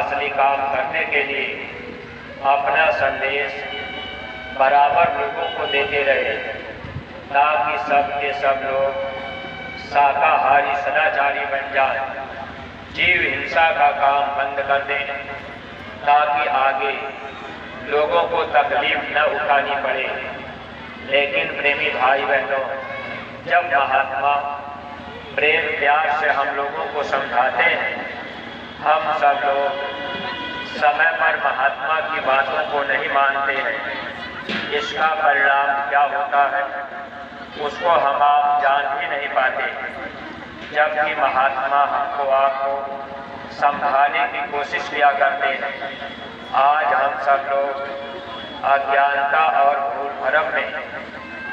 असली काम करने के लिए अपना संदेश बराबर लोगों को देते रहे, ताकि सब के सब लोग शाकाहारी सदाचारी बन जाएं, जीव हिंसा का काम बंद कर दें, ताकि आगे लोगों को तकलीफ न उठानी पड़े। लेकिन प्रेमी भाई बहनों, जब महात्मा प्रेम प्यार से हम लोगों को समझाते हैं, हम सब लोग समय पर महात्मा की बातों को नहीं मानते हैं। इसका परिणाम क्या होता है उसको हम आप जान ही नहीं पाते, जबकि महात्मा हमको आपको समझाने की कोशिश किया करते हैं। आज हम सब लोग अज्ञानता और भूल भरम में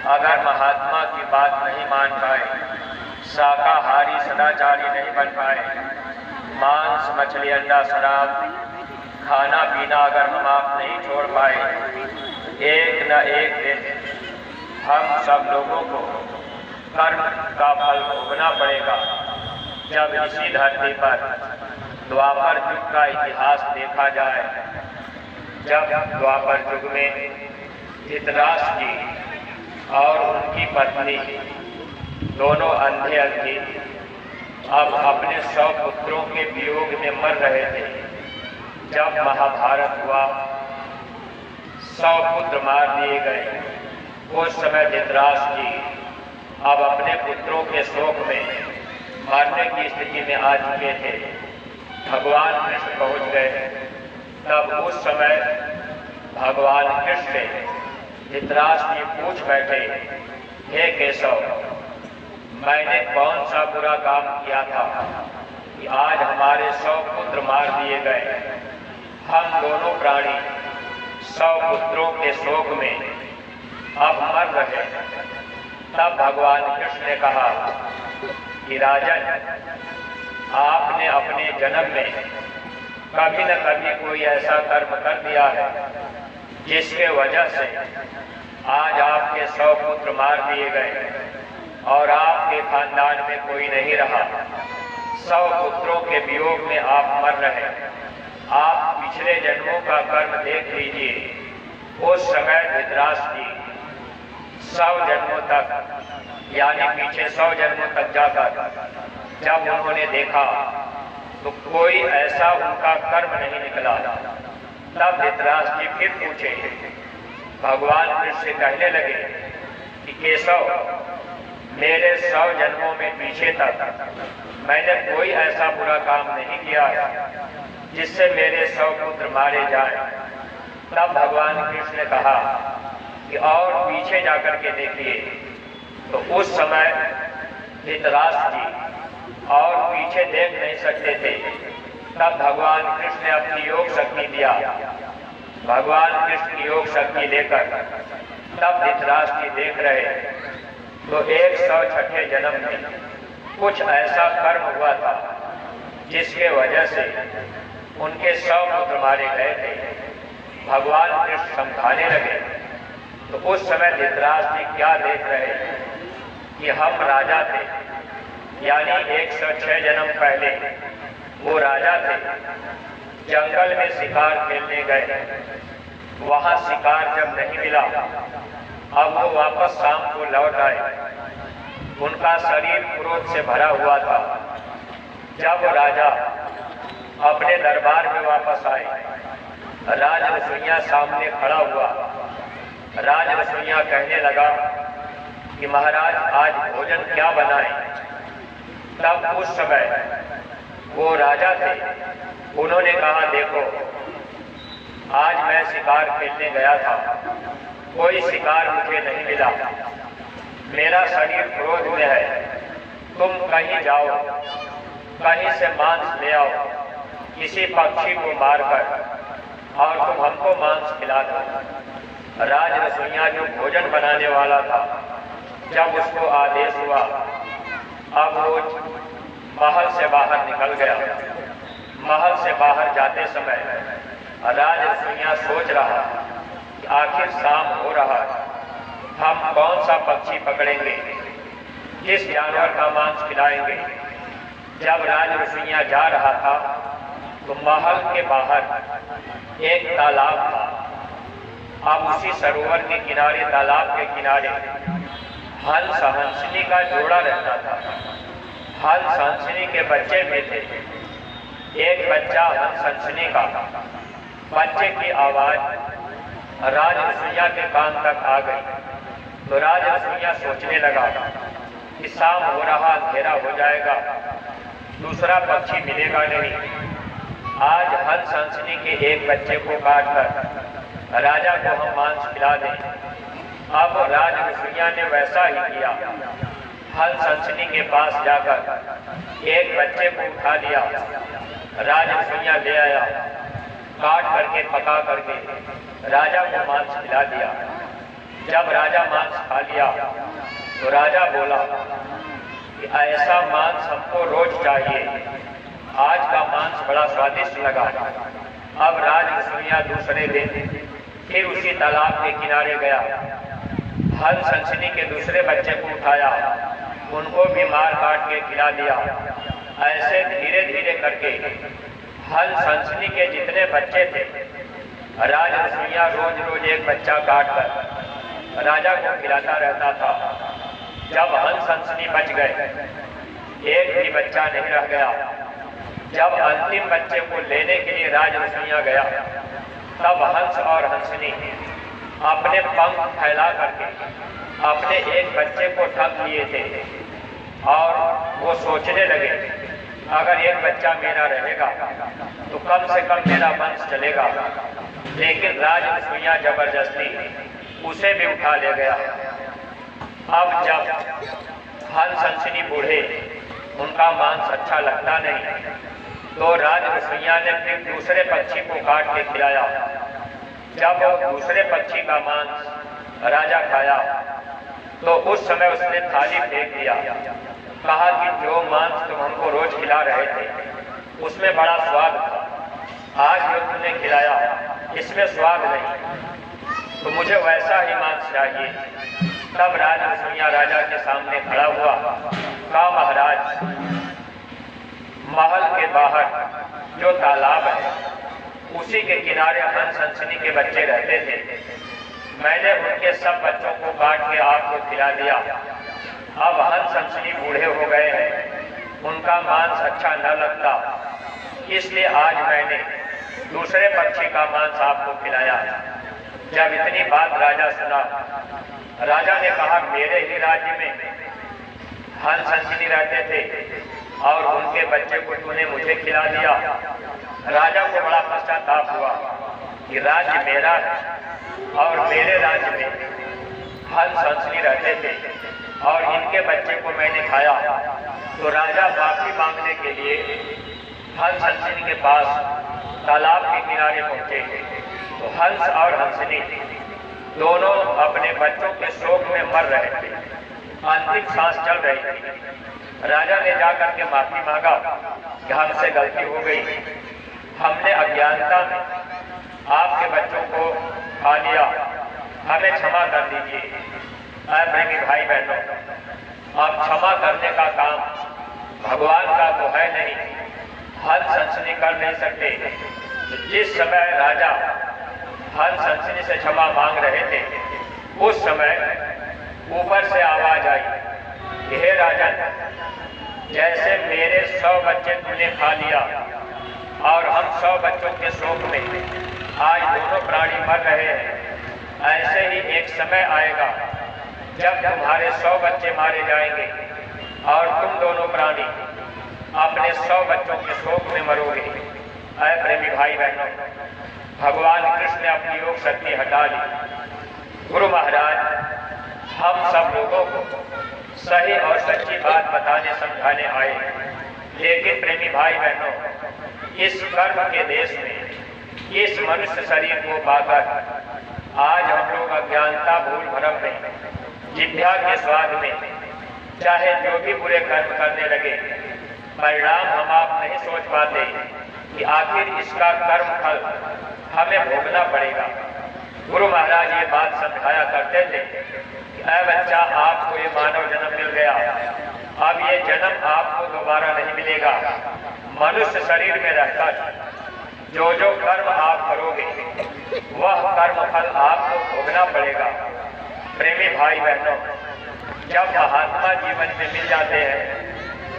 अगर महात्मा की बात नहीं मान पाए, शाकाहारी सदाचारी नहीं बन पाए, मांस मछली अंडा शराब खाना पीना अगर हम आप नहीं छोड़ पाए, एक न एक दिन हम सब लोगों को कर्म का फल भोगना पड़ेगा। जब इसी धरती पर द्वापर युग का इतिहास देखा जाए, जब द्वापर युग में धृतराष्ट्र जी और उनकी पत्नी दोनों अंधे अंधी अब अपने 100 पुत्रों के वियोग में मर रहे थे। जब महाभारत हुआ, 100 पुत्र मार दिए गए। उस समय धृतराष्ट्र जी अब अपने पुत्रों के शोक में मरने की स्थिति में आ चुके थे। भगवान कृष्ण पहुंच गए। तब उस समय भगवान कृष्ण से धृतराष्ट्र जी पूछ बैठे, हे केशव, मैंने कौन सा बुरा काम किया था कि आज हमारे 100 पुत्र मार दिए गए? हम दोनों प्राणी 100 पुत्रों के शोक में अब मर रहे। तब भगवान कृष्ण ने कहा कि राजन, आपने अपने जन्म में कभी न कभी कोई ऐसा कर्म कर दिया है जिसके वजह से आज आपके 100 पुत्र मार दिए गए और आपके खानदान में कोई नहीं रहा। 100 पुत्रों के वियोग में आप मर रहे। आप पिछले जन्मों का कर्म देख लीजिए। उस समय धृतराष्ट्र जी 100 जन्मों तक, यानी पीछे 100 जन्मों तक जाकर जब उन्होंने देखा तो कोई ऐसा उनका कर्म नहीं निकला। तब धृतराष्ट्र जी फिर पूछे, भगवान कृष्ण से कहने लगे कि केशव, मेरे 100 जन्मों में पीछे तक मैंने कोई ऐसा बुरा काम नहीं किया जिससे मेरे 100 पुत्र मारे जाएं। तब भगवान कृष्ण ने कहा कि और पीछे जाकर के देखिए। तो उस समय धृतराष्ट्र जी और पीछे देख नहीं सकते थे। तब भगवान कृष्ण ने अपनी योग शक्ति दिया। भगवान कृष्ण की योग शक्ति लेकर तब धृतराष्ट्र जी देख रहे तो 106 जन्म में कुछ ऐसा कर्म हुआ था जिसके वजह से उनके 100 पुत्र मारे गए थे। भगवान कृष्ण समझाने लगे तो उस समय धृतराष्ट्र जी क्या देख रहे कि हम राजा थे, यानी 106 जन्म पहले वो राजा थे। जंगल में शिकार खेलने गए, वहां शिकार जब नहीं मिला, अब वो वापस शाम को लौट आए। उनका शरीर क्रोध से भरा हुआ था। जब राजा अपने दरबार में वापस आए, राज रसोइया सामने खड़ा हुआ। राज रसोइया कहने लगा कि महाराज, आज भोजन क्या बनाएं? तब उस समय वो राजा थे, उन्होंने कहा, देखो, आज मैं शिकार खेलने गया था, कोई शिकार मुझे नहीं मिला, मेरा शरीर क्रोध में है। तुम कहीं जाओ, कहीं से मांस ले आओ, किसी पक्षी को मारकर, और तुम हमको मांस खिला दो। राज रसोइया जो भोजन बनाने वाला था, जब उसको आदेश हुआ, अब वो महल से बाहर निकल गया। महल से बाहर जाते समय राज रसोइया सोच रहा कि आखिर शाम हो रहा है, हम कौन सा पक्षी पकड़ेंगे, किस जानवर का मांस खिलाएंगे। जब राज रसोइया जा रहा था तो महल के बाहर एक तालाब था। अब उसी सरोवर के किनारे, तालाब के किनारे हंस हंसनी का जोड़ा रहता था। हंस हंसनी के बच्चे भी थे। एक बच्चा हंस हंसनी का, बच्चे की आवाज राजसूया के कान तक आ गई तो राजसूया सोचने लगा कि शाम हो रहा, अंधेरा हो जाएगा, दूसरा पक्षी मिलेगा नहीं। आज हंस हंसनी के एक बच्चे को काटकर राजा को हम मांस खिला दें। अब राजसूया ने वैसा ही किया। हंस हंसनी के पास जाकर एक बच्चे को उठा लिया, राजसूया ले आया, काट करके पका करके राजा को मांस खिला दिया। जब राजा मांस खा लिया तो राजा बोला कि ऐसा मांस हमको रोज चाहिए, आज का मांस बड़ा स्वादिष्ट लगा। अब राजसूया दूसरे दिन फिर उसी तालाब के किनारे गया, हंस हंसनी के दूसरे बच्चे को उठाया, उनको भी मार काट के खिला दिया। ऐसे धीरे धीरे करके हंस हंसनी के जितने बच्चे थे, राजसूया रोज रोज एक बच्चा काट कर राजा को खिलाता रहता था। जब हंस हंसनी बच गए, एक भी बच्चा नहीं रह गया। जब अंतिम बच्चे को लेने के लिए राजसूया गया, तब हंस और हंसनी अपने पंख फैला करके अपने एक बच्चे को ढक लिए थे और वो सोचने लगे अगर एक बच्चा मेरा रहेगा तो कम से कम मेरा वंश चलेगा। लेकिन राजसूया जबरदस्ती उसे भी उठा ले गया। अब जब हंस हंसनी बूढ़े, उनका मांस अच्छा लगता नहीं, तो राजसूया ने फिर दूसरे पक्षी को काट के खिलाया। जब दूसरे पक्षी का मांस राजा खाया तो उस समय उसने थाली फेंक दिया, कहा कि जो मांस तुम हमको रोज खिला रहे थे उसमें बड़ा स्वाद था, आज जो तुमने खिलाया इसमें स्वाद नहीं, तो मुझे वैसा ही मांस चाहिए। तब राजसूया राजा के सामने खड़ा हुआ, कहा महाराज, महल के बाहर जो तालाब है उसी के किनारे हंस हंसनी के बच्चे रहते थे। मैंने उनके सब बच्चों को काट के आपको खिला दिया। अब हंस हंसनी बूढ़े हो गए हैं, उनका मांस अच्छा न लगता, इसलिए आज मैंने दूसरे पक्षी का मांस आपको खिलाया। जब इतनी बात राजा सुना, राजा ने कहा मेरे ही राज्य में हंस हंसनी रहते थे और उनके बच्चे को तूने मुझे खिला दिया। राजा को बड़ा पश्चाताप हुआ कि राज्य मेरा है और मेरे राज्य में हंस हंसनी रहते थे और इनके बच्चे को मैंने खाया। तो राजा माफी मांगने के लिए हंस हंसनी के पास तालाब के किनारे पहुंचे। तो हंस और हंसनी दोनों अपने बच्चों के शोक में मर रहे थे, अंतिम सांस चल रही थी। राजा ने जाकर के माफी मांगा कि हमसे गलती हो गई, हमने अज्ञानता में आपके बच्चों को खा लिया, हमें क्षमा कर दीजिए। प्रेमी भाई बहनों, अब क्षमा करने का काम भगवान का तो है नहीं, हंस हंसनी कर नहीं सकते। जिस समय राजा हंस हंसनी से क्षमा मांग रहे थे, उस समय ऊपर से आवाज आई कि हे राजन, जैसे मेरे 100 बच्चे तूने खा लिया और हम 100 बच्चों के शोक में आज दोनों प्राणी मर रहे हैं, ऐसे ही एक समय आएगा जब तुम्हारे 100 बच्चे मारे जाएंगे और तुम दोनों प्राणी अपने 100 बच्चों के शोक में मरोगे। ऐ प्रेमी भाई बहनों, भगवान कृष्ण ने अपनी योग शक्ति हटा ली। गुरु महाराज हम सब लोगों को सही और सच्ची बात बताने समझाने आए, लेकिन प्रेमी भाई बहनों, इस कर्म के देश में इस मनुष्य शरीर को पाकर आज हम लोग अज्ञानता भूल भरम में, जिद्या के स्वाद में चाहे जो भी बुरे कर्म करने लगे, परिणाम हम आप नहीं सोच पाते कि आखिर इसका कर्म फल हमें भोगना पड़ेगा। गुरु महाराज ये बात समझाया करते थे कि ऐ बच्चा, आपको ये मानव जन्म मिल गया, अब ये जन्म आपको दोबारा नहीं मिलेगा। मनुष्य शरीर में रहकर जो जो कर्म आप करोगे वह कर्म फल आपको भोगना पड़ेगा। प्रेमी भाई बहनों, जब महात्मा जीवन में मिल जाते हैं,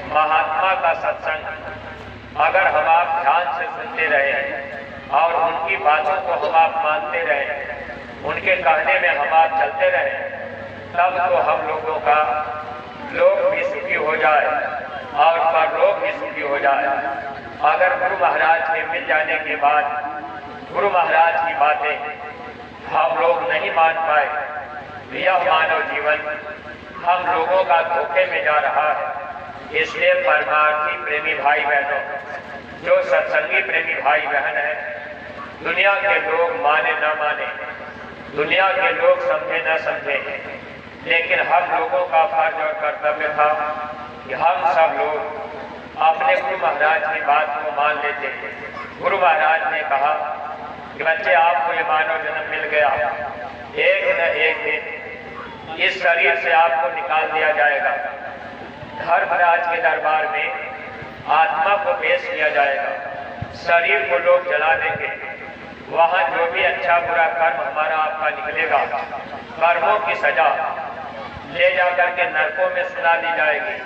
महात्मा का सत्संग अगर हम आप ध्यान से सुनते रहे और उनकी बातों को हम आप मानते रहे, उनके कहने में हम आप चलते रहे, तब तो हम लोगों का लोक भी सुखी हो जाए और परलोक भी सुखी हो जाए। अगर गुरु महाराज के मिल जाने के बाद गुरु महाराज की बातें हम लोग नहीं मान पाए, यह मानव जीवन हम लोगों का धोखे में जा रहा है। इसलिए परमार्थी प्रेमी भाई बहनों, जो सत्संगी प्रेमी भाई बहन है, दुनिया के लोग माने न माने, दुनिया के लोग समझे न समझे, लेकिन हम लोगों का फर्ज और कर्तव्य था कि हम सब लोग अपने गुरु महाराज की बात को मान लेते हैं। गुरु महाराज ने कहा कि बच्चे, आपको ये मानव जन्म मिल गया, एक न एक दिन इस शरीर से आपको निकाल दिया जाएगा। धर्मराज के दरबार में आत्मा को पेश किया जाएगा, शरीर को लोग जला देंगे, वहाँ जो भी अच्छा बुरा कर्म हमारा आपका निकलेगा, कर्मों की सजा ले जाकर के नरकों में सुना दी जाएगी।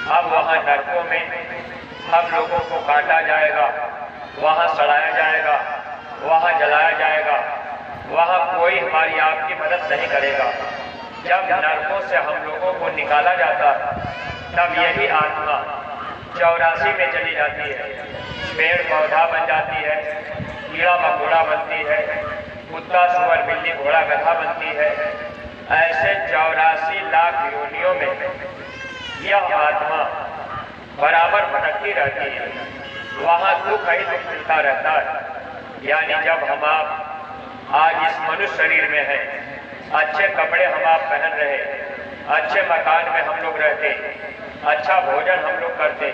अब वहाँ नरकों में हम लोगों को काटा जाएगा, वहाँ सड़ाया जाएगा, वहाँ जलाया जाएगा, वहाँ कोई हमारी आपकी मदद नहीं करेगा। जब नरकों से हम लोगों को निकाला जाता है, तब यही आत्मा 84 में चली जाती है, पेड़ पौधा बन जाती है, कीड़ा मकोड़ा बनती है, कुत्ता सुअर बिल्ली घोड़ा गधा बनती है। ऐसे 84 लाख योनियों में यह आत्मा बराबर भटकती रहती है, वहाँ दुख ही दुख मिलता रहता है। यानी जब हम आप आज इस मनुष्य शरीर में हैं, अच्छे कपड़े हम आप पहन रहे, अच्छे मकान में हम लोग रहते, अच्छा भोजन हम लोग करते,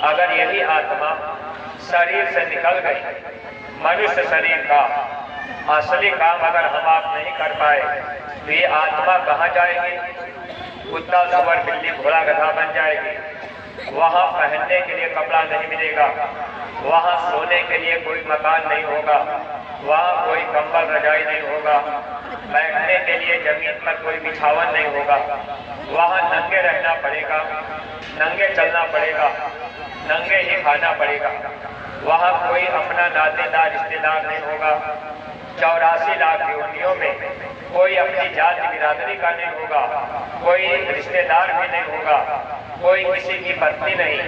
अगर यही आत्मा शरीर से निकल गई, मनुष्य शरीर का असली काम अगर हम आप नहीं कर पाए, तो ये आत्मा कहाँ जाएगी? कुत्ता सुअर बिल्ली घोड़ा गधा बन जाएगी। वहाँ पहनने के लिए कपड़ा नहीं मिलेगा, वहाँ सोने के लिए कोई मकान नहीं होगा, वहाँ कोई कंबल रजाई नहीं होगा, बैठने के लिए जमीन पर कोई बिछावन नहीं होगा, वहाँ नंगे रहना पड़ेगा, नंगे चलना पड़ेगा, नंगे ही खाना पड़ेगा, वहाँ कोई अपना नातेदार रिश्तेदार नहीं होगा। 84 लाख योनियों में कोई अपनी जाति बिरादरी का नहीं होगा, कोई रिश्तेदार भी नहीं होगा, कोई किसी की पत्नी नहीं,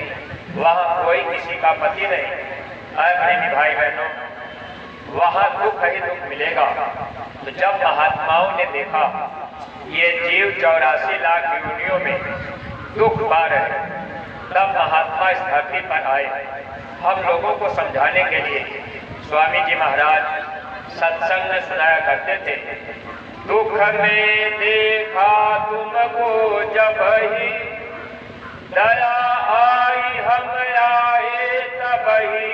वहाँ कोई किसी का पति नहीं। प्रेमी भाई बहनों, वहाँ दुख ही दुख मिलेगा। तो जब महात्माओं ने देखा ये जीव 84 लाख योनियों में दुख पा रहे, तब महात्मा इस धरती पर आए हम लोगों को समझाने के लिए। स्वामी जी महाराज सत्संग में सुनाया करते थे, दुख में देखा तुमको जब ही, दया आई हम आए तब ही,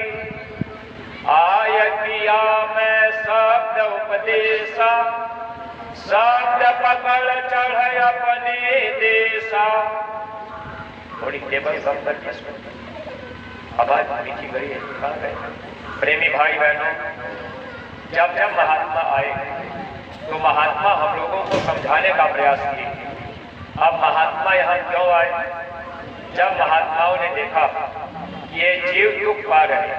आय किया मैं शब्द उपदेशा, शब्द पकड़ चढ़ अपने देशा। थोड़ी टेबल कम करके आवाज मीठी गई है, कहाँ गए? प्रेमी भाई बहनों, जब जब महात्मा आए तो महात्मा हम लोगों को समझाने का प्रयास किए। अब महात्मा यहाँ क्यों आए? जब महात्माओं ने देखा ये जीव दुख पा रहे,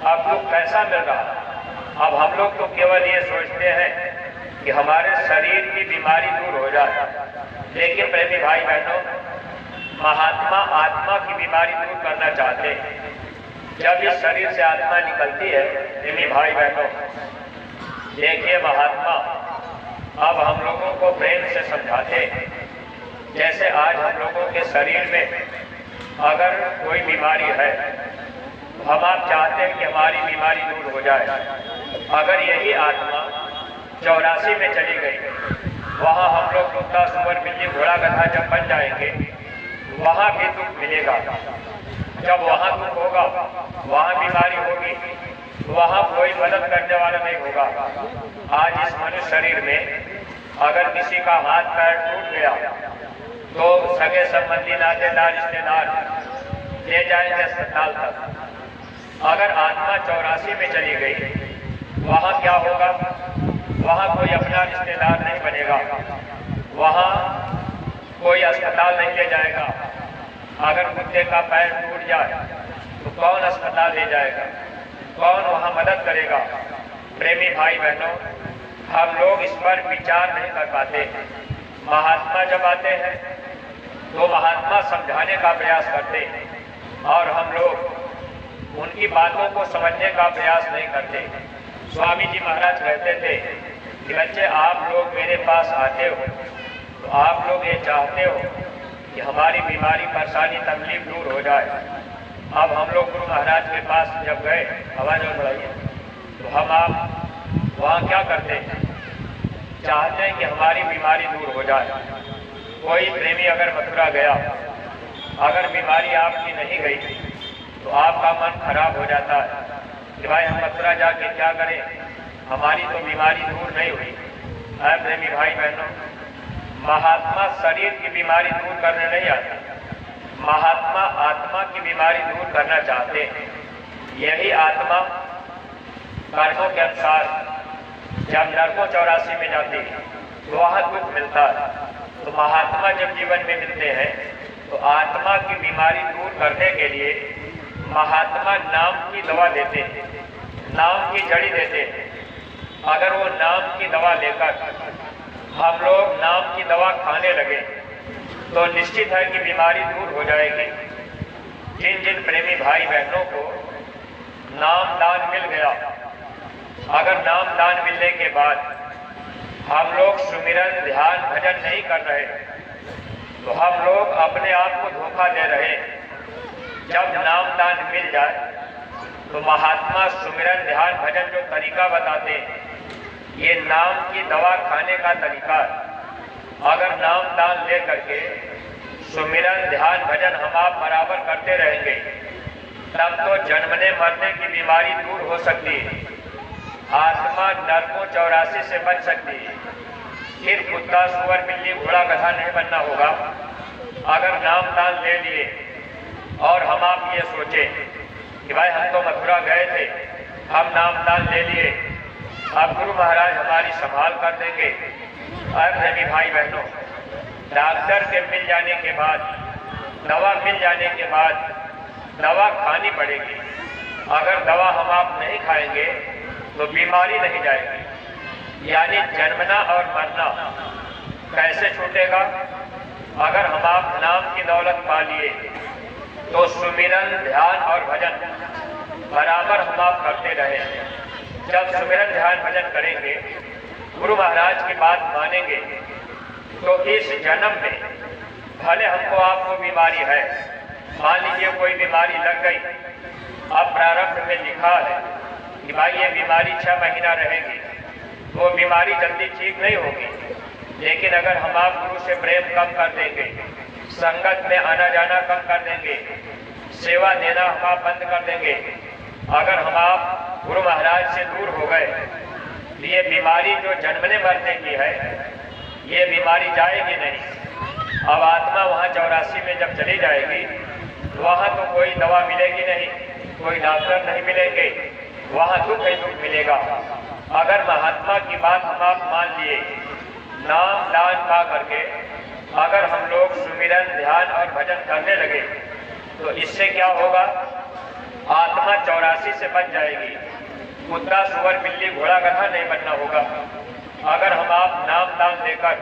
अब दुख कैसा मिल रहा। अब हम लोग तो केवल ये सोचते हैं कि हमारे शरीर की बीमारी दूर हो जाए, लेकिन प्रेमी भाई बहनों, महात्मा आत्मा की बीमारी दूर करना चाहते हैं। जब इस शरीर से आत्मा निकलती है, प्रेमी भाई बहनों, देखिए महात्मा अब हम लोगों को प्रेम से समझाते हैं। जैसे आज हम लोगों के शरीर में अगर कोई बीमारी है, हम आप चाहते हैं कि हमारी बीमारी दूर हो जाए। अगर यही आत्मा 84 में चली गई, वहाँ हम लोग कुत्ता सुअर बिल्ली घोड़ा गधा जब बन जाएंगे, वहाँ भी दुख मिलेगा। जब वहाँ दुख होगा, वहाँ बीमारी होगी, वहाँ कोई मदद करने वाला नहीं होगा। आज इस मनुष्य शरीर में अगर किसी का हाथ पैर टूट गया तो सगे संबंधी नातेदार रिश्तेदार ले जाएंगे अस्पताल तक। अगर आत्मा 84 में चली गई, वहाँ क्या होगा? वहाँ कोई अपना रिश्तेदार नहीं बनेगा, वहाँ कोई अस्पताल नहीं ले जाएगा। अगर कुत्ते का पैर टूट जाए तो कौन अस्पताल ले जाएगा? कौन वहाँ मदद करेगा? प्रेमी भाई बहनों, हम लोग इस पर विचार नहीं कर पाते। महात्मा जब आते हैं तो महात्मा समझाने का प्रयास करते हैं और हम लोग उनकी बातों को समझने का प्रयास नहीं करते। स्वामी जी महाराज कहते थे कि बच्चे, आप लोग मेरे पास आते हो तो आप लोग ये चाहते हो कि हमारी बीमारी, परेशानी, तकलीफ दूर हो जाए। अब हम लोग गुरु महाराज के पास जब गए, आवाज और बढ़ाइए, तो हम आप वहाँ क्या करते हैं? चाहते हैं कि हमारी बीमारी दूर हो जाए। कोई प्रेमी अगर मथुरा गया, अगर बीमारी आपकी नहीं गई तो आपका मन खराब हो जाता है कि भाई हम मथुरा जाके क्या करें, हमारी तो बीमारी दूर नहीं हुई। है प्रेमी भाई बहनों, महात्मा शरीर की बीमारी दूर करने नहीं आते, महात्मा आत्मा की बीमारी दूर करना चाहते हैं। यही आत्मा कर्मों के अनुसार जब नरकों 84 में जाती है तो वहाँ दुख मिलता है। तो महात्मा जब जीवन में मिलते हैं तो आत्मा की बीमारी दूर करने के लिए महात्मा नाम की दवा देते हैं, नाम की जड़ी देते हैं। अगर वो नाम की दवा लेकर हम लोग नाम की दवा खाने लगे तो निश्चित है कि बीमारी दूर हो जाएगी। जिन जिन प्रेमी भाई बहनों को नाम दान मिल गया, अगर नाम दान मिलने के बाद हम लोग सुमिरन, ध्यान, भजन नहीं कर रहे तो हम लोग अपने आप को धोखा दे रहे हैं। जब नाम दान मिल जाए तो महात्मा सुमिरन, ध्यान, भजन जो तरीका बताते हैं, ये नाम की दवा खाने का तरीका है। अगर नाम दान ले करके सुमिरन, ध्यान, भजन हम आप बराबर करते रहेंगे तब तो जन्मने मरने की बीमारी दूर हो सकती है, आत्मा नरकों 84 से बच सकती है। फिर कुत्ता, सुअर, बिल्ली, घोड़ा, गधा नहीं बनना होगा। अगर नाम दान ले लिए और हम आप ये सोचे कि भाई हम तो मथुरा गए थे, हम नाम दान ले लिए, अब गुरु महाराज हमारी संभाल कर देंगे। प्रेमी भाई बहनों, डॉक्टर के मिल जाने के बाद, दवा मिल जाने के बाद दवा खानी पड़ेगी। अगर दवा हम आप नहीं खाएंगे तो बीमारी नहीं जाएगी। यानी जन्मना और मरना कैसे छूटेगा? अगर हम आप नाम की दौलत पा लिए तो सुमिरन, ध्यान और भजन बराबर हम आप करते रहे। जब सुमिरन, ध्यान, भजन करेंगे, गुरु महाराज की बात मानेंगे तो इस जन्म में भले हमको आपको बीमारी है, मान लीजिए कोई बीमारी लग गई, अब प्रारब्ध में लिखा है कि भाई ये बीमारी 6 महीना रहेगी, वो बीमारी जल्दी ठीक नहीं होगी। लेकिन अगर हम आप गुरु से प्रेम कम कर देंगे, संगत में आना जाना कम कर देंगे, सेवा देना हम आप बंद कर देंगे, अगर हम आप गुरु महाराज से दूर हो गए, ये बीमारी जो जन्मने मरने की है, ये बीमारी जाएगी नहीं। अब आत्मा वहाँ 84 में जब चली जाएगी, वहाँ तो कोई दवा मिलेगी नहीं, कोई डॉक्टर नहीं मिलेंगे, वहाँ दुख ही दुख मिलेगा। अगर महात्मा की बात हम आप मान लिए, नाम दान पा करके अगर हम लोग सुमिरन, ध्यान और भजन करने लगे तो इससे क्या होगा? आत्मा 84 से बच जाएगी। कुत्ता, सुअर, बिल्ली, घोड़ा, गधा नहीं बनना होगा। अगर हम आप नाम दान लेकर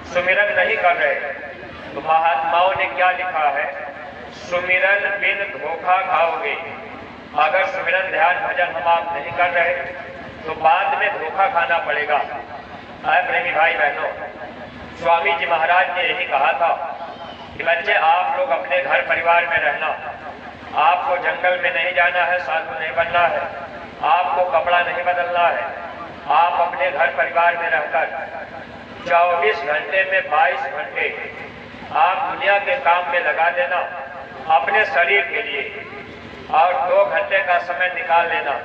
सुमिरन नहीं कर रहे तो महात्माओं ने क्या लिखा है? सुमिरन बिन धोखा खाओगे। अगर सुमिरन, ध्यान, भजन हम आप नहीं कर रहे तो बाद में धोखा खाना पड़ेगा। प्रेमी भाई बहनों, स्वामी जी महाराज ने यही कहा था कि बच्चे, आप लोग अपने घर परिवार में रहना, आपको जंगल में नहीं जाना है, साधु नहीं बनना है, आपको कपड़ा नहीं बदलना है, आप अपने घर परिवार में रहकर 24 घंटे में 22 घंटे आप दुनिया के काम में लगा देना अपने शरीर के लिए, और 2 घंटे का समय निकाल लेना,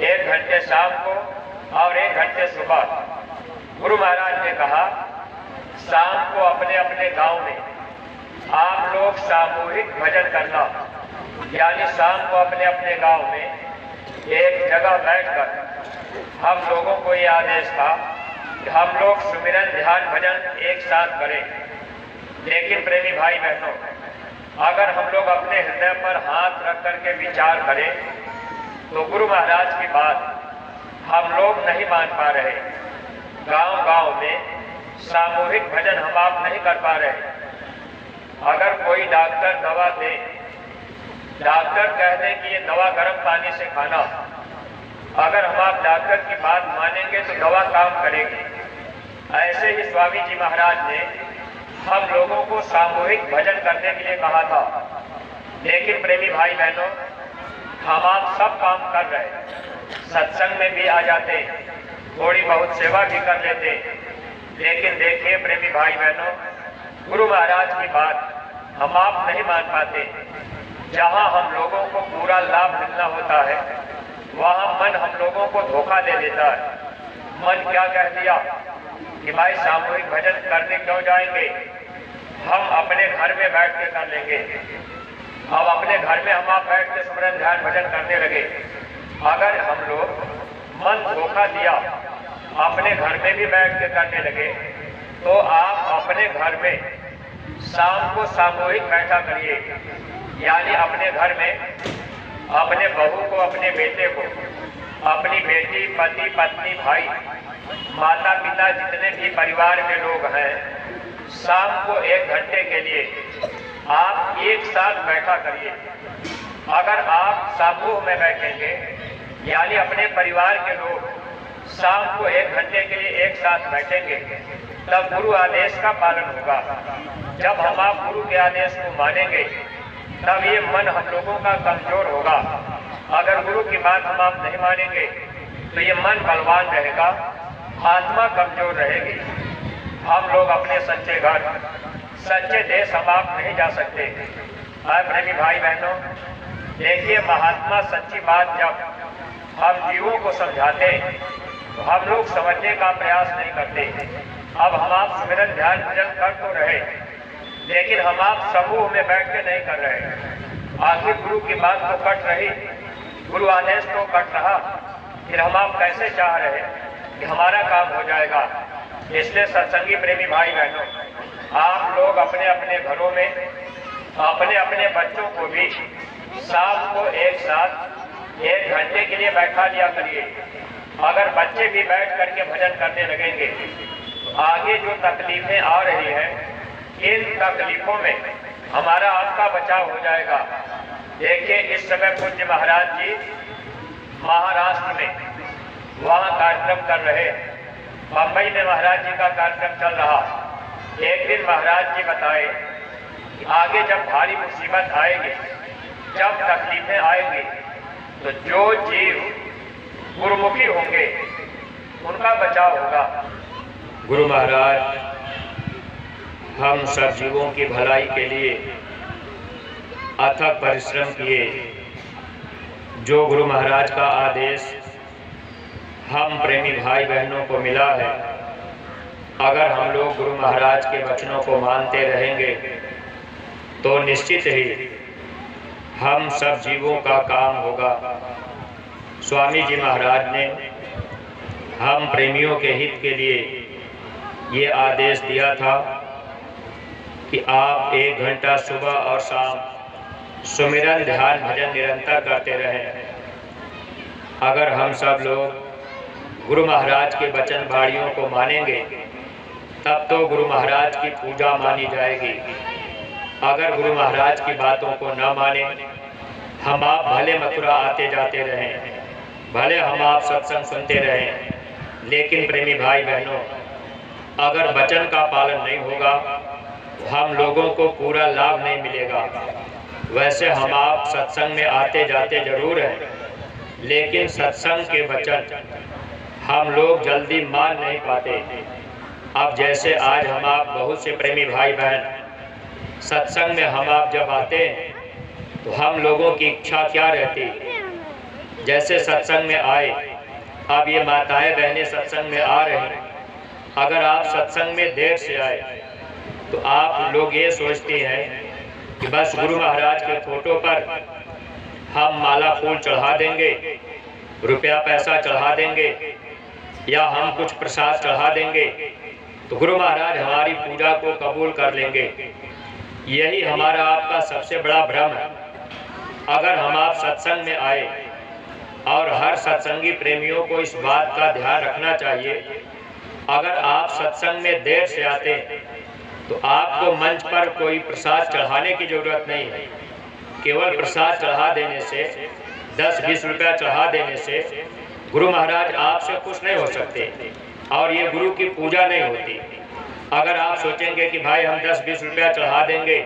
1 घंटे शाम को और 1 घंटे सुबह। गुरु महाराज ने कहा शाम को अपने अपने गांव में आप लोग सामूहिक भजन करना, यानी शाम को अपने अपने गांव में एक जगह बैठकर हम लोगों को ये आदेश था कि हम लोग सुमिरन ध्यान भजन एक साथ करें। लेकिन प्रेमी भाई बहनों, अगर हम लोग अपने हृदय पर हाथ रख करके विचार करें तो गुरु महाराज की बात हम लोग नहीं मान पा रहे। गांव गांव में सामूहिक भजन हम आप नहीं कर पा रहे। अगर कोई डॉक्टर दवा दे, डॉक्टर कह दे कि ये दवा गर्म पानी से खाना, अगर हम आप डॉक्टर की बात मानेंगे तो दवा काम करेगी। ऐसे ही स्वामी जी महाराज ने हम लोगों को सामूहिक भजन करने के लिए कहा था। लेकिन प्रेमी भाई बहनों, हम आप सब काम कर रहे, सत्संग में भी आ जाते, थोड़ी बहुत सेवा भी कर लेते, लेकिन देखिए प्रेमी भाई बहनों, गुरु महाराज की बात हम आप नहीं मान पाते। जहाँ हम लोगों को पूरा लाभ मिलना होता है वहाँ मन हम लोगों को धोखा दे देता है। मन क्या कह दिया कि भाई सामूहिक भजन करने क्यों जाएंगे, हम अपने घर में बैठ के कर लेंगे। अब अपने घर में हम आप बैठ के स्मरण ध्यान भजन करने लगे। अगर हम लोग मन धोखा दिया, अपने घर में भी बैठ के करने लगे, तो आप अपने घर में शाम को सामूहिक बैठा करिए। यानी अपने घर में अपने बहू को, अपने बेटे को, अपनी बेटी, पति, पत्नी, भाई, माता पिता, जितने भी परिवार में लोग हैं, शाम को 1 घंटे के लिए आप एक साथ बैठा करिए। अगर आप समूह में बैठेंगे, यानी अपने परिवार के लोग शाम को 1 घंटे के लिए एक साथ बैठेंगे, तब गुरु आदेश का पालन होगा। जब हम आप गुरु के आदेश को मानेंगे तब ये मन हम लोगों का कमजोर होगा। अगर गुरु की बात हम आप नहीं मानेंगे तो ये मन बलवान रहेगा, आत्मा कमजोर रहेगी। हम लोग अपने सच्चे घर, सच्चे देश हम आप नहीं जा सकते। प्रेमी भाई बहनों, देखिए महात्मा सच्ची बात जब हम जीवों को समझाते तो हम लोग समझने का प्रयास नहीं करते। अब हम आप सुमिरन ध्यान भजन कर तो रहे, लेकिन हम आप समूह में बैठ के नहीं कर रहे। आखिर गुरु की बात तो कट रही, गुरु आदेश तो कट रहा, फिर हम आप कैसे चाह रहे कि हमारा काम हो जाएगा। इसलिए सत्संगी प्रेमी भाई बहनों, आप लोग अपने अपने घरों में अपने अपने बच्चों को भी शाम को एक साथ 1 घंटे के लिए बैठा लिया करिए। अगर बच्चे भी बैठ करके भजन करने लगेंगे तो आगे जो तकलीफें आ रही हैं, इन तकलीफों में हमारा आपका बचाव हो जाएगा। देखिए इस समय पूज्य महाराज जी महाराष्ट्र में वहाँ कार्यक्रम कर रहे, बम्बई में महाराज जी का कार्यक्रम चल रहा। एक दिन महाराज जी बताए कि आगे जब भारी मुसीबत आएगी, जब तकलीफें आएंगी, तो जो जीव गुरुमुखी होंगे उनका बचाव होगा। गुरु महाराज हम सब जीवों की भलाई के लिए अथक परिश्रम किए। जो गुरु महाराज का आदेश हम प्रेमी भाई बहनों को मिला है, अगर हम लोग गुरु महाराज के वचनों को मानते रहेंगे तो निश्चित ही हम सब जीवों का काम होगा। स्वामी जी महाराज ने हम प्रेमियों के हित के लिए ये आदेश दिया था कि आप 1 घंटा सुबह और शाम सुमिरन ध्यान भजन निरंतर करते रहें। अगर हम सब लोग गुरु महाराज के वचन वाणियों को मानेंगे तब तो गुरु महाराज की पूजा मानी जाएगी। अगर गुरु महाराज की बातों को न माने, हम आप भले मथुरा आते जाते रहें, भले हम आप सत्संग सुनते रहें, लेकिन प्रेमी भाई बहनों, अगर वचन का पालन नहीं होगा तो हम लोगों को पूरा लाभ नहीं मिलेगा। वैसे हम आप सत्संग में आते जाते जरूर हैं, लेकिन सत्संग के वचन हम लोग जल्दी मान नहीं पाते। अब जैसे आज हम आप बहुत से प्रेमी भाई बहन सत्संग में हम आप जब आते हैं तो हम लोगों की इच्छा क्या रहती, जैसे सत्संग में आए, अब ये माताएं बहनें सत्संग में आ रही, अगर आप सत्संग में देर से आए तो आप लोग ये सोचते हैं कि बस गुरु महाराज के फोटो पर हम माला फूल चढ़ा देंगे, रुपया पैसा चढ़ा देंगे या हम कुछ प्रसाद चढ़ा देंगे तो गुरु महाराज हमारी पूजा को कबूल कर लेंगे। यही हमारा आपका सबसे बड़ा भ्रम है। अगर हम आप सत्संग में आए, और हर सत्संगी प्रेमियों को इस बात का ध्यान रखना चाहिए, अगर आप सत्संग में देर से आते तो आपको मंच पर कोई प्रसाद चढ़ाने की जरूरत नहीं है। केवल प्रसाद चढ़ा देने से, 10-20 रुपया चढ़ा देने से गुरु महाराज आपसे खुश नहीं हो सकते और ये गुरु की पूजा नहीं होती। अगर आप सोचेंगे कि भाई हम 10-20 रुपया चढ़ा देंगे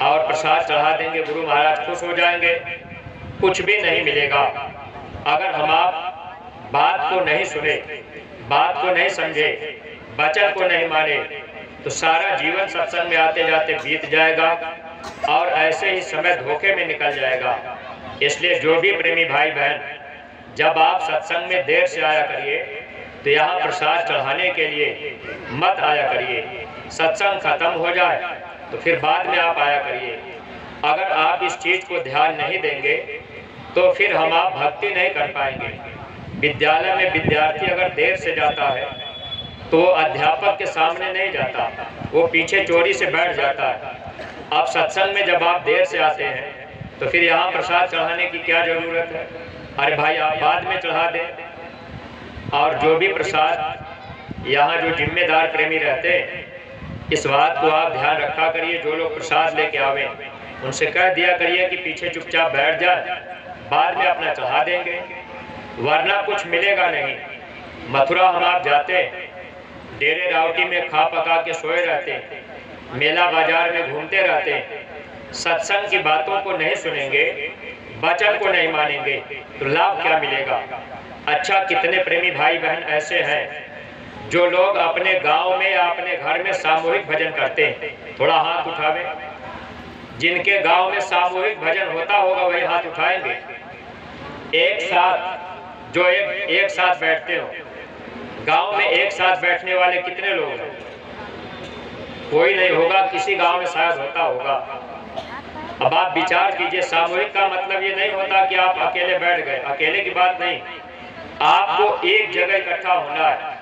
और प्रसाद चढ़ा देंगे, गुरु महाराज खुश हो जाएंगे, कुछ भी नहीं मिलेगा। अगर हम आप बात को नहीं सुने, बात को नहीं समझे, वचन को नहीं माने तो सारा जीवन सत्संग में आते जाते बीत जाएगा और ऐसे ही समय धोखे में निकल जाएगा। इसलिए जो भी प्रेमी भाई बहन, जब आप सत्संग में देर से आया करिए तो यहाँ प्रसाद चढ़ाने के लिए मत आया करिए। सत्संग खत्म हो जाए तो फिर बाद में आप आया करिए। अगर आप इस चीज को ध्यान नहीं देंगे तो फिर हम आप भक्ति नहीं कर पाएंगे। विद्यालय में विद्यार्थी अगर देर से जाता है तो अध्यापक के सामने नहीं जाता, वो पीछे चोरी से बैठ जाता है। अब सत्संग में जब आप देर से आते हैं तो फिर यहाँ प्रसाद चढ़ाने की क्या जरूरत है? अरे भाई आप बाद में चढ़ा दें। और जो भी प्रसाद, यहाँ जो जिम्मेदार प्रेमी रहते हैं, इस बात को आप ध्यान रखा करिए। जो लोग प्रसाद लेके आवे उनसे कह दिया करिए कि पीछे चुपचाप बैठ जाए, बाद में अपना चढ़ा देंगे, वरना कुछ मिलेगा नहीं। मथुरा हम आप जाते, डेरे रावटी में खा पका के सोए रहते, मेला बाजार में घूमते रहते, सत्संग की बातों को नहीं सुनेंगे, वचन को नहीं मानेंगे तो लाभ क्या मिलेगा? अच्छा, कितने प्रेमी भाई बहन ऐसे हैं जो लोग अपने गांव में या अपने घर में सामूहिक भजन करते हैं? थोड़ा हाथ उठावे। जिनके गांव में सामूहिक भजन होता होगा वही हाथ उठाएंगे। एक साथ, जो एक साथ बैठते हो, गांव में एक साथ बैठने वाले कितने लोग हैं? कोई नहीं होगा, किसी गांव में शायद होता होगा। अब आप विचार कीजिए, सामूहिक का मतलब ये नहीं होता कि आप अकेले बैठ गए, अकेले की बात नहीं, आपको एक जगह इकट्ठा होना है।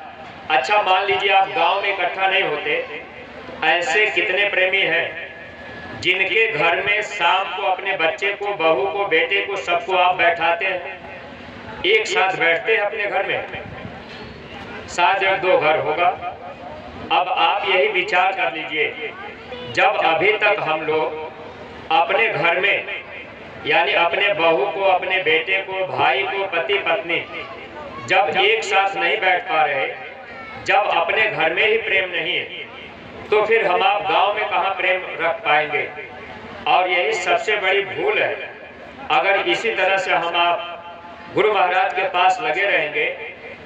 अच्छा, मान लीजिए आप गांव में इकट्ठा नहीं होते, ऐसे कितने प्रेमी हैं जिनके घर में शाम को अपने बच्चे को, बहू को, बेटे को, सबको आप बैठाते हैं, एक साथ बैठते हैं अपने घर में। शायद 1-2 घर होगा। अब आप यही विचार कर लीजिए, जब अभी तक हम लोग अपने घर में, यानी अपने बहू को, अपने बेटे को, भाई को, पति पत्नी, जब एक साथ नहीं बैठ पा रहे, जब अपने घर में ही प्रेम नहीं है, तो फिर हम आप गांव में कहाँ प्रेम रख पाएंगे? और यही सबसे बड़ी भूल है। अगर इसी तरह से हम आप गुरु महाराज के पास लगे रहेंगे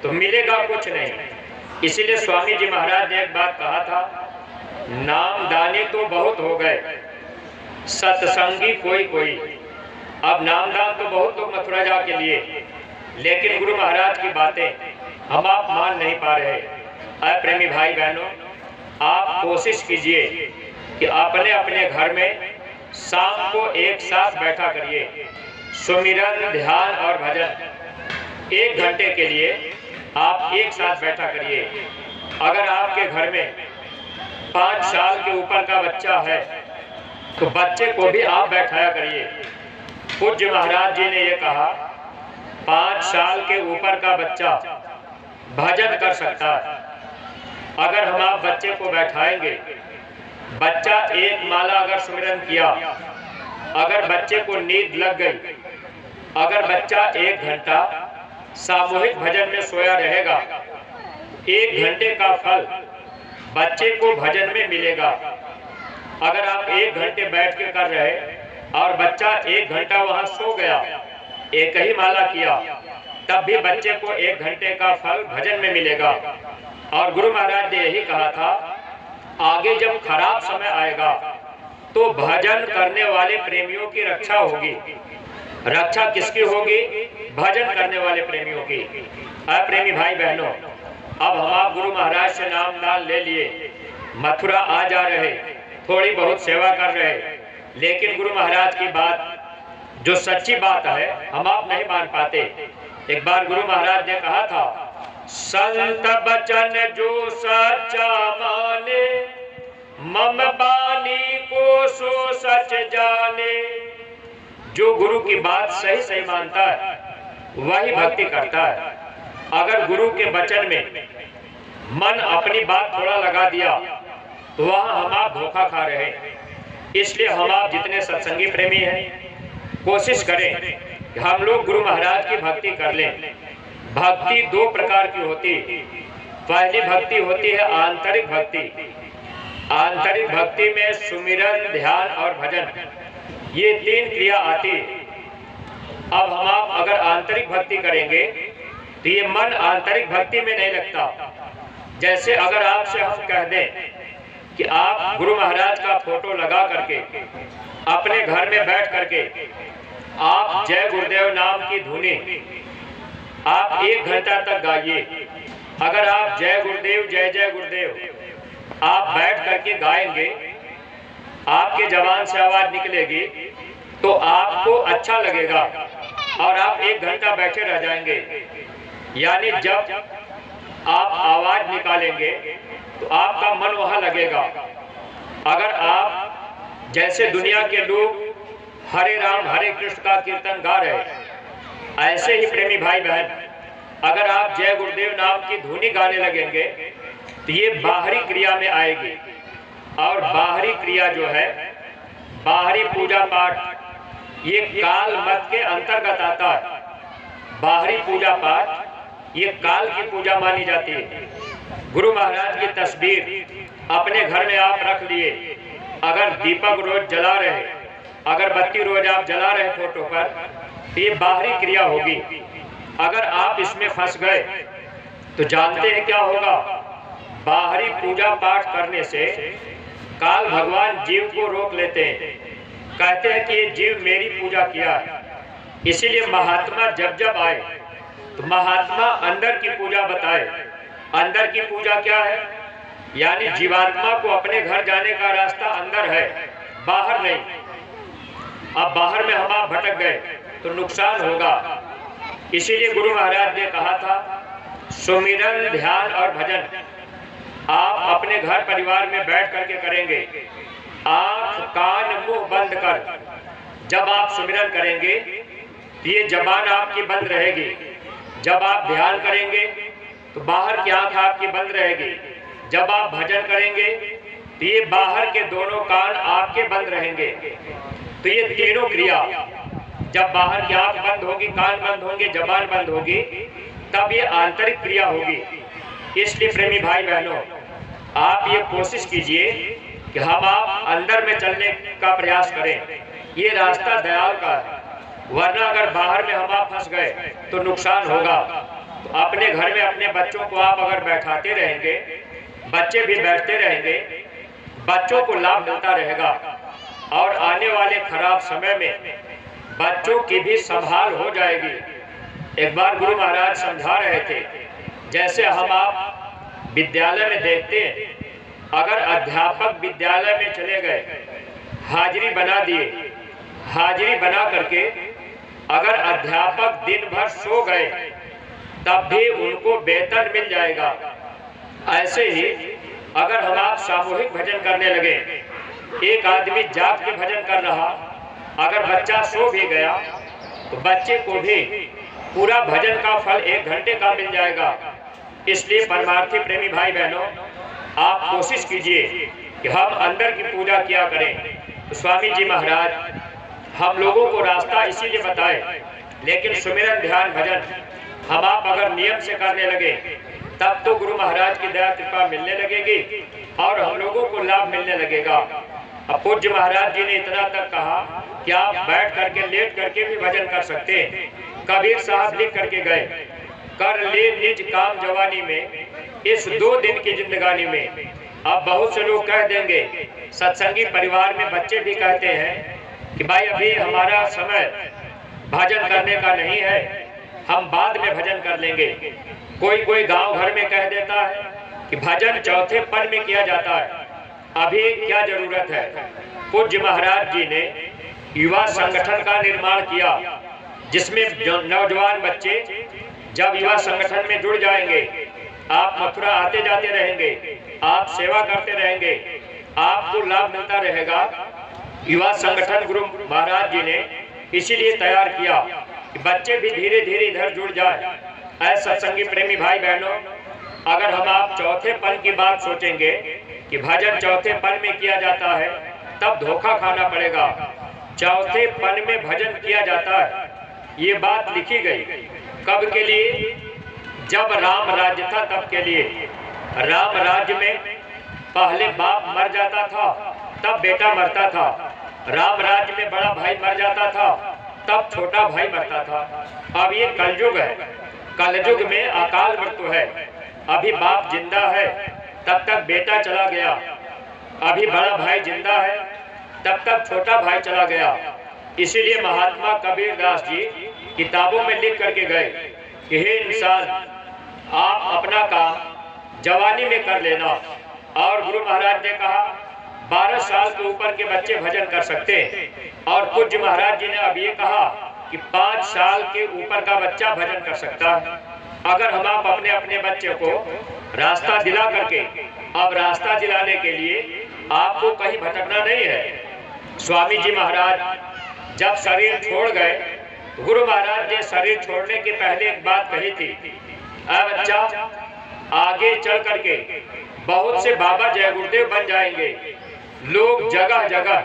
तो मिलेगा कुछ नहीं। इसीलिए स्वामी जी महाराज ने एक बात कहा था, नामदानी तो बहुत हो गए, सत्संगी कोई कोई। अब नामदान तो बहुत लोग मथुरा जा के लिए, लेकिन गुरु महाराज की बातें हम आप मान नहीं पा रहे। अय प्रेमी भाई बहनों, आप कोशिश कीजिए कि अपने अपने घर में शाम को एक साथ बैठा करिए, सुमिरन, ध्यान और भजन 1 घंटे के लिए आप एक साथ बैठा करिए। अगर आपके घर में 5 साल के ऊपर का बच्चा है तो बच्चे को भी आप बैठाया करिए। पूज्य महाराज जी ने ये कहा, 5 साल के ऊपर का बच्चा भजन कर सकता है। अगर हम आप बच्चे को बैठाएंगे, बच्चा एक माला अगर सुमिरन किया, अगर बच्चे को नींद लग गई, अगर बच्चा 1 घंटा सामूहिक भजन में सोया रहेगा, 1 घंटे का फल बच्चे को भजन में मिलेगा। अगर आप 1 घंटे बैठ के कर रहे और बच्चा 1 घंटा वहां सो गया, एक ही माला किया, तब भी बच्चे को 1 घंटे का फल भजन में मिलेगा। और गुरु महाराज ने यही कहा था, आगे जब खराब समय आएगा तो भजन करने वाले प्रेमियों की रक्षा होगी। रक्षा किसकी होगी? भजन करने वाले प्रेमियों की। प्रेमी भाई बहनों, अब हम आप गुरु महाराज से नामदान ले लिए, मथुरा आ जा रहे, थोड़ी बहुत सेवा कर रहे, लेकिन गुरु महाराज की बात जो सच्ची बात है हम आप नहीं मान पाते। एक बार गुरु महाराज ने कहा था, संत बचन जो सच्चा माने, मम बानी को सो सच जाने। जो गुरु की बात सही सही मानता है वही भक्ति करता है। अगर गुरु के वचन में मन अपनी बात थोड़ा लगा दिया तो वहां हम आप धोखा खा रहे हैं। इसलिए हम आप जितने सत्संगी प्रेमी हैं कोशिश करें कि हम लोग गुरु महाराज की भक्ति कर लें। भक्ति दो प्रकार की होती है। पहली भक्ति होती है आंतरिक भक्ति। आंतरिक भक्ति में सुमिरन, ध्यान और भजन, ये तीन क्रिया आती है। अब हम आप अगर आंतरिक भक्ति करेंगे तो ये मन आंतरिक भक्ति में नहीं लगता। जैसे अगर आपसे हम कह दें कि आप गुरु महाराज का फोटो लगा करके अपने घर में बैठ करके आप जय गुरुदेव नाम की धुनी आप 1 घंटा तक गाइए। अगर आप जय गुरुदेव जय जय गुरुदेव आप बैठ करके गाएंगे, आपके जबान से आवाज निकलेगी तो आपको अच्छा लगेगा और आप 1 घंटा बैठे रह जाएंगे। यानी जब आप आवाज निकालेंगे तो आपका मन वहां लगेगा। अगर आप जैसे दुनिया के लोग हरे राम हरे कृष्ण का कीर्तन गा रहे, ऐसे ही प्रेमी भाई बहन अगर आप जय गुरुदेव नाम की धुनी गाने लगेंगे तो ये बाहरी क्रिया में आएगी। और बाहरी क्रिया जो है, बाहरी पूजा पाठ, ये काल मत के अंतर्गत आता है। बाहरी पूजा पाठ ये काल की पूजा मानी जाती है। गुरु महाराज की तस्वीर अपने घर में आप रख लिए, अगर दीपक रोज जला रहे, अगरबत्ती रोज आप जला रहे फोटो पर, तो ये बाहरी क्रिया होगी। अगर आप इसमें फंस गए तो जानते हैं क्या होगा। बाहरी पूजा पाठ करने से काल भगवान जीव को रोक लेते हैं, कहते हैं कि ये जीव मेरी पूजा किया है। इसीलिए महात्मा जब जब आए तो महात्मा अंदर की पूजा बताए। अंदर की पूजा क्या है? यानी जीवात्मा को अपने घर जाने का रास्ता अंदर है, बाहर नहीं। अब बाहर में हम आप भटक गए तो नुकसान होगा। इसीलिए गुरु महाराज ने कहा था, सुमिरन, ध्यान और भजन आप अपने घर परिवार में बैठ करके करेंगे। आंख कान मुंह बंद कर जब आप सुमिरन करेंगे तो ये जबान आपकी बंद रहेगी। जब आप ध्यान करेंगे तो बाहर की आंख आपकी बंद रहेगी। जब आप भजन करेंगे तो ये बाहर के दोनों कान आपके बंद रहेंगे। तो ये तीनों क्रिया, जब बाहर की आंख बंद होगी, कान बंद होंगे, जबान बंद होगी, तब ये आंतरिक क्रिया होगी। इसलिए प्रेमी भाई बहनों, आप ये कोशिश कीजिए कि हम आप अंदर में चलने का प्रयास करें। ये रास्ता दयाल का है, वरना अगर बाहर में हम आप फंस गए तो नुकसान होगा। तो अपने घर में अपने बच्चों को आप अगर बैठाते रहेंगे, बच्चे भी बैठते रहेंगे, बच्चों को लाभ मिलता रहेगा और आने वाले खराब समय में बच्चों की भी संभाल हो जाएगी। एक बार गुरु महाराज समझा रहे थे, जैसे हम आप विद्यालय में देखते हैं, अगर अध्यापक विद्यालय में चले गए, हाजिरी बना दिए, हाजिरी बना करके अगर अध्यापक दिन भर सो गए तब भी उनको वेतन मिल जाएगा। ऐसे ही अगर हम आप सामूहिक भजन करने लगे, एक आदमी जाग के भजन कर रहा, अगर बच्चा सो भी गया तो बच्चे को भी पूरा भजन का फल 1 घंटे का मिल जाएगा। इसलिए परमार्थी प्रेमी भाई बहनों, आप कोशिश कीजिए कि हम अंदर की पूजा किया करें। तो स्वामी जी महाराज हम लोगों को रास्ता इसीलिए बताए, लेकिन सुमिरन, ध्यान, भजन हम आप अगर नियम से करने लगे तब तो गुरु महाराज की दया कृपा मिलने लगेगी और हम लोगों को लाभ मिलने लगेगा। अब पूज्य महाराज जी ने इतना तक कहा कि आप बैठ करके, लेट करके भी भजन कर सकते हैं। कबीर साहब लिख करके गए, कर ले निज काम जवानी में, इस 2 दिन की जिंदगानी में। अब बहुत से लोग कह देंगे, सत्संगी परिवार में बच्चे भी कहते हैं कि भाई अभी हमारा समय भजन करने का नहीं है, हम बाद में भजन कर लेंगे। कोई गांव घर में कह देता है कि भजन चौथे पल में किया जाता है, अभी क्या जरूरत है। पूज्य महाराज जी ने युवा संगठन का निर्माण किया, जिसमें नौजवान बच्चे जब युवा संगठन में जुड़ जाएंगे, आप मथुरा आते जाते रहेंगे, आप सेवा करते रहेंगे, आपको लाभ मिलता रहेगा। युवा संगठन गुरु महाराज जी ने इसीलिए तैयार किया कि बच्चे भी धीरे धीरे इधर जुड़ जाए। ऐसे सत्संगी प्रेमी भाई बहनों, अगर हम आप चौथे पल की बात सोचेंगे कि भजन चौथे पल में किया जाता है, तब धोखा खाना पड़ेगा। चौथे पल में भजन किया जाता है, ये बात लिखी गई। कब के लिए? जब राम राज्य था तब के लिए। राम राज्य में पहले बाप मर जाता था, तब बेटा मरता था। राम राज्य में बड़ा भाई मर जाता था, तब छोटा भाई मरता था। अब ये कलयुग है, कलयुग में अकाल मृत्यु है। अभी बाप जिंदा है, तब तक बेटा चला गया। अभी बड़ा भाई जिंदा है, तब तक छोटा भाई चला गया। इसीलिए महात्मा कबीरदास जी किताबों में लिख करके गए कि हे इंसान, आप अपना काम जवानी में कर लेना। और गुरु महाराज ने कहा 12 साल के ऊपर के बच्चे भजन कर सकते हैं। और पूज्य महाराज जी ने अब ये कहा कि 5 साल के ऊपर का बच्चा भजन कर सकता है। अगर हम आप अपने अपने बच्चे को रास्ता दिला करके, अब रास्ता दिलाने के लिए आपको कहीं भटकना नहीं है। स्वामी जी महाराज जब शरीर छोड़ गए, गुरु महाराज ने शरीर छोड़ने के पहले एक बात कही थी, बच्चा आगे चल करके बहुत से बाबा जय गुरुदेव बन जाएंगे। लोग जगह जगह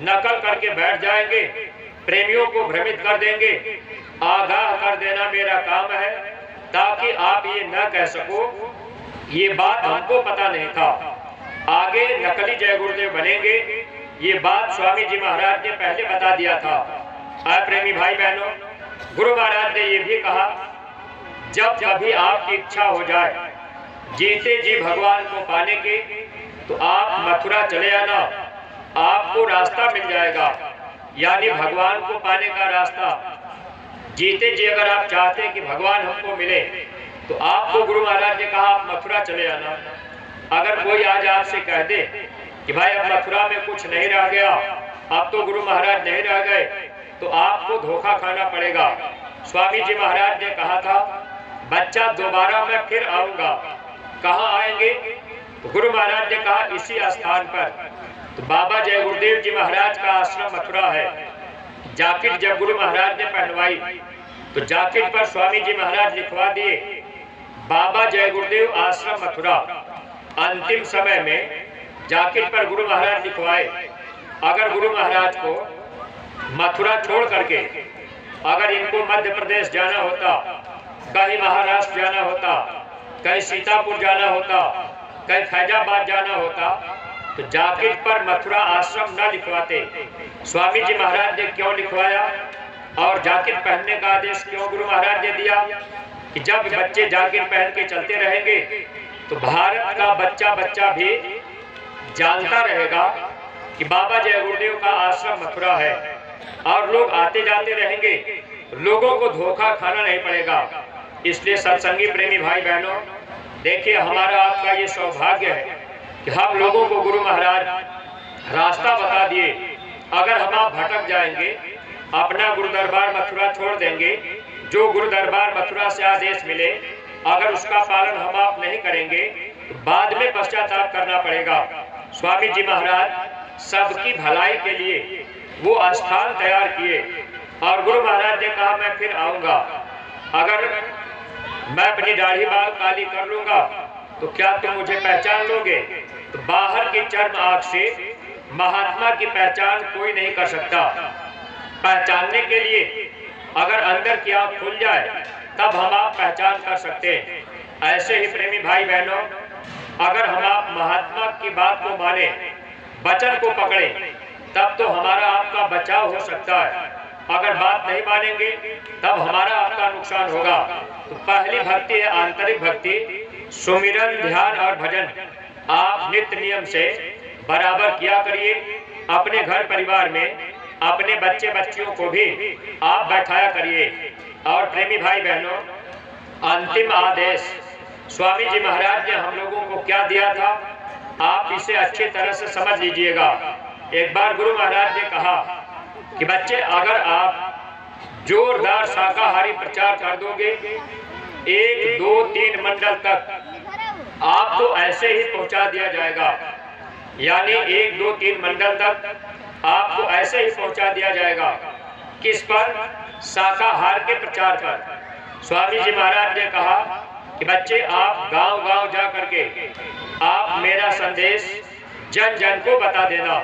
नकल करके बैठ जाएंगे, प्रेमियों को भ्रमित कर देंगे। आगाह कर देना मेरा काम है, ताकि आप ये न कह सको ये बात हमको पता नहीं था। आगे नकली जय गुरुदेव बनेंगे, ये बात स्वामी जी महाराज ने पहले बता दिया था। प्रेमी भाई बहनों, गुरु महाराज ने ये भी कहा, जब कभी आपकी इच्छा हो जाए जीते जी भगवान को पाने की, तो आप मथुरा चले आना, आपको रास्ता मिल जाएगा। यानी भगवान को पाने का रास्ता। जीते जी अगर आप चाहते कि भगवान हमको मिले, तो आपको गुरु महाराज ने कहा आप मथुरा चले आना। अगर कोई आज आपसे कह दे कि भाई अब मथुरा में कुछ नहीं रह गया, अब तो गुरु महाराज नहीं रह गए, तो आपको धोखा खाना पड़ेगा। स्वामी जी महाराज ने कहा था, बच्चा दोबारा मैं फिर आऊंगा। कहाँ आएंगे? तो गुरु महाराज ने कहा इसी स्थान पर। तो बाबा जय गुरुदेव जी महाराज का आश्रम मथुरा है। जाकिट जब गुरु महाराज ने पहनवाई, तो जाकिट पर स्वामी जी महाराज लिखवा दिए, बाबा जय गुरुदेव आश्रम मथुरा। अंतिम समय में जाकिट पर गुरु महाराज लिखवाए। अगर गुरु महाराज को मथुरा छोड़ करके अगर इनको मध्य प्रदेश जाना होता, कहीं महाराष्ट्र जाना होता, कहीं सीतापुर जाना होता, कहीं फैजाबाद जाना होता, तो जाकिट पर मथुरा आश्रम न लिखवाते। स्वामी जी महाराज ने क्यों लिखवाया और जाकिट पहनने का आदेश क्यों गुरु महाराज ने दिया? कि जब बच्चे जाकिट पहन के चलते रहेंगे, तो भारत का बच्चा बच्चा भी जानता रहेगा कि बाबा जय गुरुदेव का आश्रम मथुरा है। और लोग आते जाते रहेंगे, लोगों को धोखा खाना नहीं पड़ेगा। इसलिए सत्संगी प्रेमी भाई बहनों, देखिए हमारा आपका ये सौभाग्य है कि हम लोगों को गुरु महाराज रास्ता बता दिए। अगर हम आप भटक जाएंगे, अपना गुरु दरबार मथुरा छोड़ देंगे, जो गुरु दरबार मथुरा से आदेश मिले अगर उसका पालन हम आप नहीं करेंगे, तो बाद में पश्चाताप करना पड़ेगा। स्वामी जी महाराज सबकी भलाई के लिए वो स्थान तैयार किए और गुरु महाराज ने कहा मैं फिर आऊंगा। अगर मैं अपनी दाढ़ी बाल काली कर लूंगा, तो क्या तुम मुझे पहचान लोगे? तो बाहर की चर्म आंख से महात्मा की पहचान कोई नहीं कर सकता। पहचानने के लिए अगर अंदर की आंख खुल जाए, तब हम आप पहचान कर सकते हैं। ऐसे ही प्रेमी भाई बहनों, अगर हम आप महात्मा की बात को माने, वचन को पकड़े, तब तो हमारा आपका बचाव हो सकता है। अगर बात नहीं मानेंगे, तब हमारा आपका नुकसान होगा। तो पहली भक्ति है आंतरिक भक्ति, सुमिरन, ध्यान और भजन। आप नित्य नियम से बराबर किया करिए। अपने घर परिवार में अपने बच्चे बच्चियों को भी आप बैठाया करिए। और प्रेमी भाई बहनों, अंतिम आदेश स्वामी जी महाराज ने हम लोगों को क्या दिया था, आप इसे अच्छी तरह से समझ लीजिएगा। एक बार गुरु महाराज ने कहा कि बच्चे अगर आप जोरदार शाकाहारी प्रचार कर दोगे 1, 2, 3 मंडल तक आपको ऐसे ही पहुंचा दिया जाएगा। यानी 1, 2, 3 मंडल तक आपको ऐसे ही पहुंचा दिया जाएगा। किस पर? शाकाहार के प्रचार पर। स्वामी जी महाराज ने कहा कि बच्चे आप गांव-गांव जा करके आप मेरा संदेश जन जन को बता देना।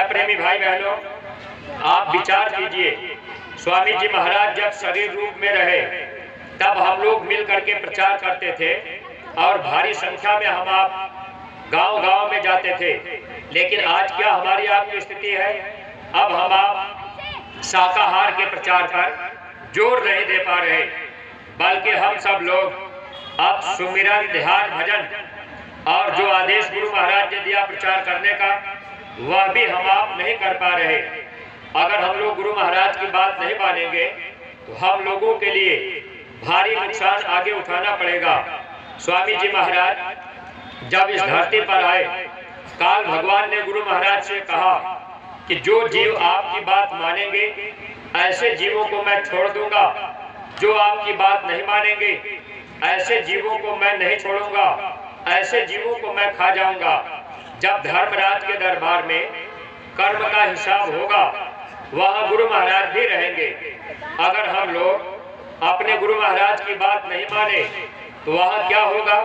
प्रेमी भाई बहनों, आप विचार कीजिए, स्वामी जी महाराज जब शरीर रूप में रहे तब हम लोग मिल करके प्रचार करते थे और भारी संख्या में हम आप गांव-गांव में जाते थे। लेकिन आज क्या हमारी आपकी स्थिति है? अब हम आप शाकाहार के प्रचार पर जोर नहीं दे पा रहे, बल्कि हम सब लोग अब सुमिरन, ध्यान, भजन और जो आदेश गुरु महाराज ने दिया प्रचार करने का, वह भी हम आप नहीं कर पा रहे। अगर हम लोग गुरु महाराज की बात नहीं मानेंगे तो हम लोगों के लिए भारी नुकसान आगे उठाना पड़ेगा। स्वामी जी महाराज जब इस धरती पर आए, काल भगवान ने गुरु महाराज से कहा कि जो जीव आपकी बात मानेंगे ऐसे जीवों को मैं छोड़ दूंगा, जो आपकी बात नहीं मानेंगे ऐसे जीवों को मैं नहीं छोड़ूंगा, ऐसे जीवों को मैं खा जाऊंगा। जब धर्मराज के दरबार में कर्म का हिसाब होगा वहां गुरु महाराज भी रहेंगे। अगर हम लोग अपने गुरु महाराज की बात नहीं माने तो वहां क्या होगा?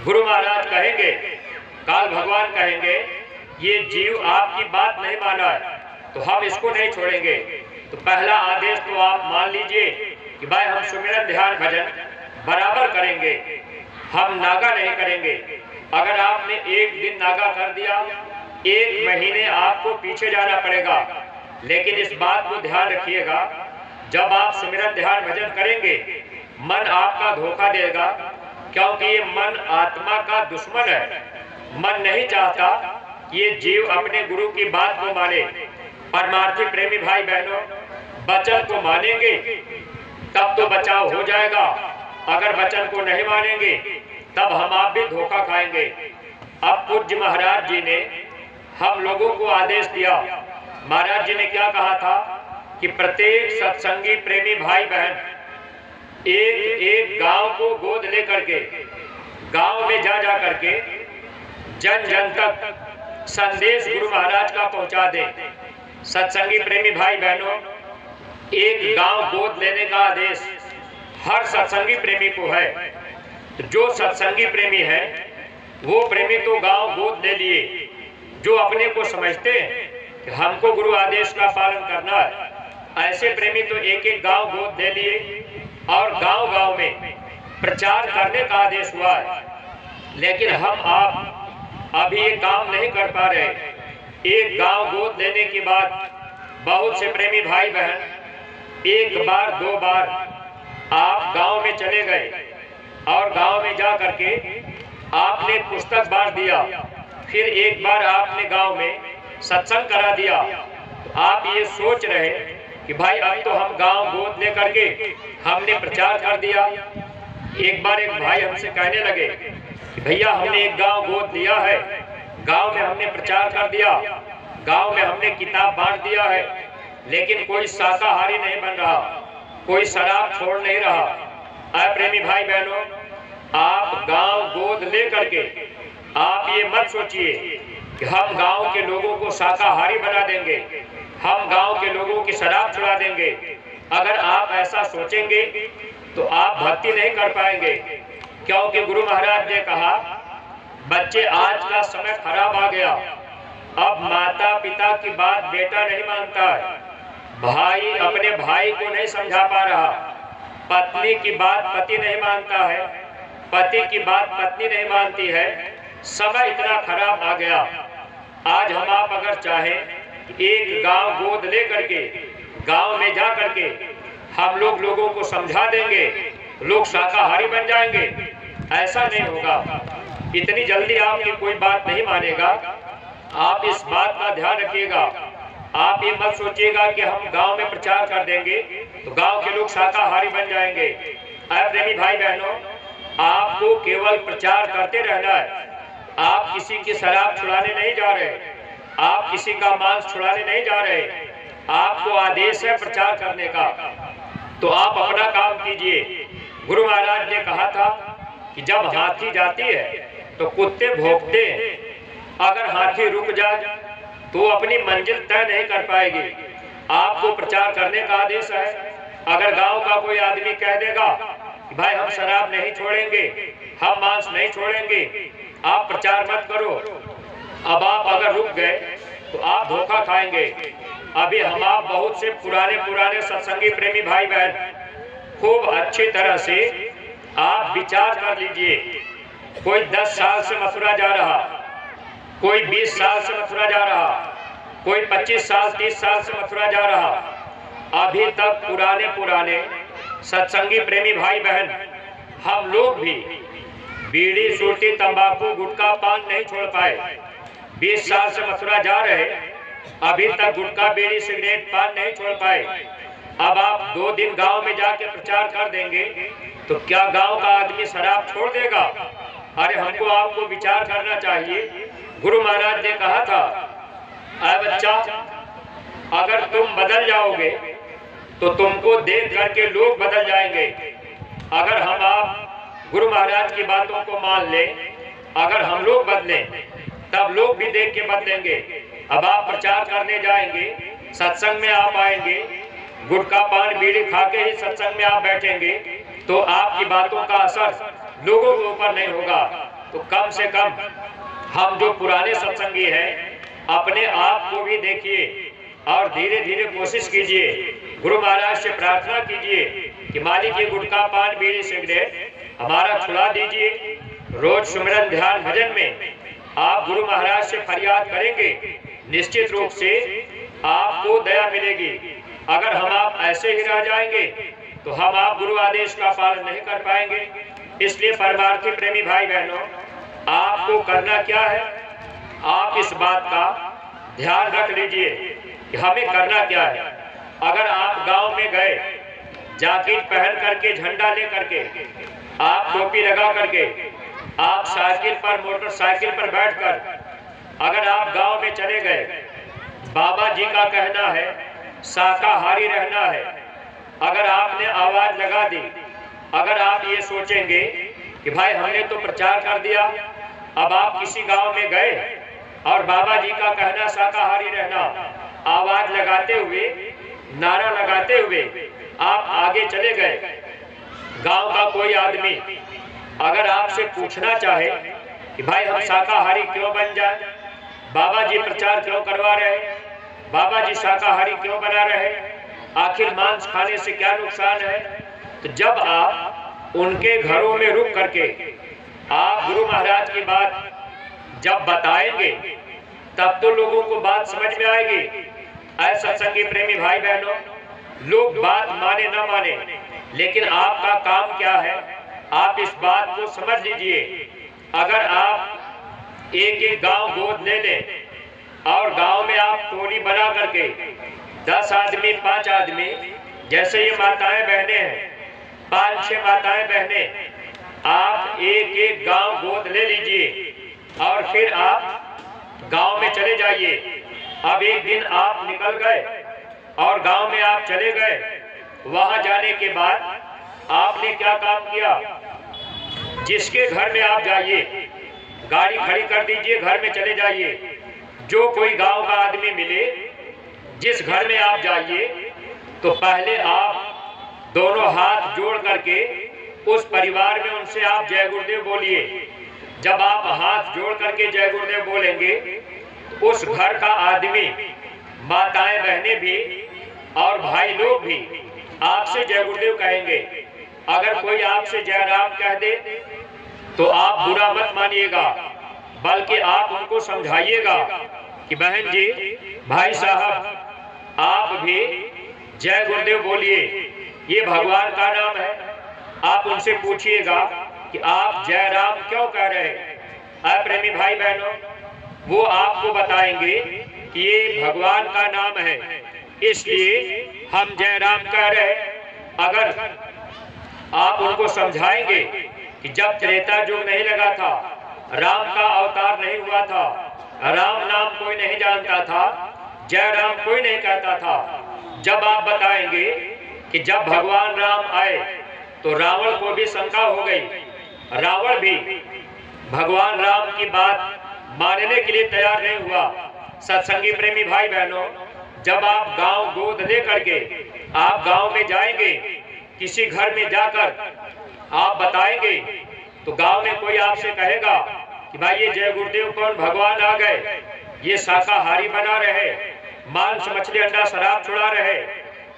गुरु महाराज कहेंगे, काल भगवान कहेंगे, ये जीव आपकी बात नहीं माना है तो हम इसको नहीं छोड़ेंगे। तो पहला आदेश तो आप मान लीजिए कि भाई हम सुमिरन, ध्यान, भजन बराबर करेंगे, हम नागा नहीं करेंगे। अगर आपने एक दिन नागा कर दिया, 1 महीने आपको पीछे जाना पड़ेगा। लेकिन इस बात को ध्यान रखिएगा, जब आप सुमिरन, ध्यान, भजन करेंगे मन आपका धोखा देगा, क्योंकि ये मन आत्मा का दुश्मन है। मन नहीं चाहता ये जीव अपने गुरु की बात को माने। परमार्थी प्रेमी भाई बहनों, वचन को मानेंगे तब तो बचाव हो जाएगा, अगर वचन को नहीं मानेंगे तब हम आप भी धोखा खाएंगे। अब पूज्य महाराज जी ने हम लोगों को आदेश दिया। महाराज जी ने क्या कहा था कि प्रत्येक सत्संगी प्रेमी भाई बहन एक एक गांव को गोद लेकर के गांव में जा करके जन जन तक संदेश गुरु महाराज का पहुंचा दें। सत्संगी प्रेमी भाई बहनों, एक गांव गोद लेने का आदेश हर सत्संगी प्रेमी को है। जो सत्संगी प्रेमी है वो प्रेमी तो गांव गोद ले लिए, जो अपने को समझते हैं कि हमको गुरु आदेश का पालन करना है, ऐसे प्रेमी तो एक एक गांव गोद ले लिए और गांव-गांव में प्रचार करने का आदेश हुआ है। लेकिन हम आप अभी ये काम नहीं कर पा रहे। एक गांव गोद लेने के बाद बहुत से प्रेमी भाई बहन एक बार 2 बार आप गांव में चले गए और गांव में जा करके आपने पुस्तक बांट दिया, फिर एक बार आपने गांव में सत्संग करा दिया। तो आप ये सोच रहे कि भाई अब तो हम गांव गोद ले करके हमने प्रचार कर दिया। एक बार एक भाई हमसे कहने लगे कि भैया हमने एक गांव गोद लिया है, गांव में हमने प्रचार कर दिया, गांव में हमने किताब बांट दिया है, लेकिन कोई शाकाहारी नहीं बन रहा, कोई शराब छोड़ नहीं रहा। प्रेमी भाई बहनों, आप गांव गोद ले करके आप ये मत सोचिए कि हम गांव के लोगों को शाकाहारी बना देंगे, हम गांव के लोगों की शराब छुड़ा देंगे। अगर आप ऐसा सोचेंगे तो आप भक्ति नहीं कर पाएंगे, क्योंकि गुरु महाराज ने कहा बच्चे आज का समय खराब आ गया। अब माता पिता की बात बेटा नहीं मानता है, भाई अपने भाई को नहीं समझा पा रहा, पत्नी की बात पति नहीं मानता है, पति की बात पत्नी नहीं मानती है। समय इतना खराब आ गया। आज हम आप अगर चाहें एक गांव गोद ले करके गांव में जा करके हम लोगों को समझा देंगे, लोग शाकाहारी बन जाएंगे, ऐसा नहीं होगा। इतनी जल्दी आपकी कोई बात नहीं मानेगा। आप इस बात का ध्यान रखिएगा। आप ये मत सोचिएगा कि हम गांव में प्रचार कर देंगे तो गांव के लोग शाकाहारी बन जाएंगे। प्रेमी भाई बहनों, आपको केवल प्रचार करते रहना है। आप किसी की शराब छुड़ाने नहीं जा रहे, आप किसी का मांस छुड़ाने नहीं जा रहे, आपको आदेश है प्रचार करने का, तो आप अपना काम कीजिए। गुरु महाराज ने कहा था कि जब हाथी जाती है तो कुत्ते भौंकते हैं, अगर हाथी रुक जाए तो अपनी मंजिल तय नहीं कर पाएगी। आपको प्रचार करने का आदेश है। अगर गांव का कोई आदमी कह देगा कि भाई हम शराब नहीं छोड़ेंगे, हम मांस नहीं छोड़ेंगे, आप प्रचार मत करो, अब आप अगर रुक गए तो आप धोखा खाएंगे। अभी हम आप बहुत से पुराने सत्संगी प्रेमी भाई बहन खूब अच्छी तरह से आप विचार कर लीजिए। कोई 10 साल से मथुरा जा रहा, कोई 20 साल से मथुरा जा रहा, कोई 25 साल 30 साल से मथुरा जा रहा, अभी तक पुराने सत्संगी प्रेमी भाई बहन हम लोग भी बीड़ी सूटी तंबाकू गुटखा पान नहीं छोड़ पाए। 20 साल से मथुरा जा रहे, अभी तक गुटखा बीड़ी सिगरेट पान नहीं छोड़ पाए। अब आप 2 दिन गांव में जाके प्रचार कर देंगे तो क्या गांव का आदमी शराब छोड़ देगा? अरे हमको आपको विचार करना चाहिए। गुरु महाराज ने कहा था, अरे बच्चा, अगर तुम बदल जाओगे तो तुमको देख करके लोग बदल जाएंगे। अगर हम आप गुरु महाराज की बातों को मान लें, अगर हम लोग बदलें तब लोग भी देख के बदलेंगे। अब आप प्रचार करने जाएंगे, सत्संग में आप आएंगे, गुटखा पान बीड़ी खा के ही सत्संग में आप बैठेंगे तो आपकी बातों का असर लोगों के ऊपर नहीं होगा। तो कम से कम हम जो पुराने सत्संगी हैं अपने आप को भी देखिए और धीरे धीरे कोशिश कीजिए। गुरु महाराज से प्रार्थना कीजिए कि मालिक ये गुटखा पान बीड़ी सिगरेट हमारा छुड़ा दीजिए। रोज सुमिरन ध्यान भजन में आप गुरु महाराज से फरियाद करेंगे, निश्चित रूप से आपको दया मिलेगी। अगर हम आप ऐसे ही रह जाएंगे तो हम आप गुरु आदेश का पालन नहीं कर पाएंगे। इसलिए परमार्थी प्रेमी भाई बहनों, आपको करना क्या है, आप इस बात का ध्यान रख लीजिए कि हमें करना क्या है। अगर आप गांव में गए, जैकेट पहन करके, झंडा ले करके, आप टोपी लगा करके, आप साइकिल पर मोटरसाइकिल पर बैठकर अगर आप गांव में चले गए, बाबा जी का कहना है शाकाहारी रहना है, अगर आपने आवाज लगा दी, अगर आप ये सोचेंगे कि भाई हमने तो प्रचार कर दिया, अब आप किसी गांव में गए और बाबा जी का कहना शाकाहारी रहना, आवाज लगाते हुए, नारा लगाते हुए आप आगे चले गए, गांव का कोई आदमी अगर आपसे पूछना चाहे कि भाई हम शाकाहारी क्यों बन जाए, बाबा जी प्रचार क्यों करवा रहे, बाबा जी शाकाहारी क्यों बना रहे, आखिर मांस खाने से क्या नुकसान है, तो जब आप उनके घरों में रुक करके आप गुरु महाराज की बात जब बताएंगे तब तो लोगों को बात समझ में आएगी। ऐसे सत्संगी प्रेमी भाई बहनों, लोग बात माने ना माने, लेकिन आपका काम क्या है, आप इस बात को समझ लीजिए। अगर आप एक गांव गोद ले लें और गांव में आप टोली बना करके 10 आदमी 5 आदमी, जैसे ये माताएं बहनें हैं, 5-6 माताएं बहनें, आप एक गांव गोद ले लीजिए और फिर आप गांव में चले जाइए। अब एक दिन आप निकल गए और गांव में आप चले गए, वहां जाने के बाद आपने क्या काम किया, जिसके घर में आप जाइए, गाड़ी खड़ी कर दीजिए, घर में चले जाइए, जो कोई गांव का आदमी मिले, जिस घर में आप जाइए तो पहले आप दोनों हाथ जोड़ करके उस परिवार में उनसे आप जय गुरुदेव बोलिए। जब आप हाथ जोड़ करके जय गुरुदेव बोलेंगे, उस घर का आदमी, माताएं बहनें भी और भाई लोग भी आपसे जय गुरुदेव कहेंगे। अगर कोई आपसे जय राम कह दे तो आप बुरा मत मानिएगा, बल्कि आप उनको समझाइएगा कि बहन जी, भाई साहब, आप भी जय गुरुदेव बोलिए, ये भगवान का नाम है। आप उनसे पूछिएगा कि आप जय राम क्यों कह रहे हैं। प्रेमी भाई बहनों, वो आपको बताएंगे कि ये भगवान का नाम है, इसलिए हम जय राम कह रहे हैं। अगर आप उनको समझाएंगे कि जब त्रेता युग नहीं लगा था, राम का अवतार नहीं हुआ था, राम नाम कोई नहीं जानता था, जय राम कोई नहीं कहता था। जब आप बताएंगे कि जब भगवान राम आए तो रावण को भी शंका हो गई, रावण भी भगवान राम की बात मानने के लिए तैयार नहीं हुआ। सत्संगी प्रेमी भाई बहनों, जब आप गांव गोद ले करके आप गांव में जाएंगे, किसी घर में जाकर आप बताएंगे तो गांव में कोई आपसे कहेगा कि भाई ये जय गुरुदेव कौन भगवान आ गए, ये शाकाहारी बना रहे, मांस मछली अंडा शराब छुड़ा रहे,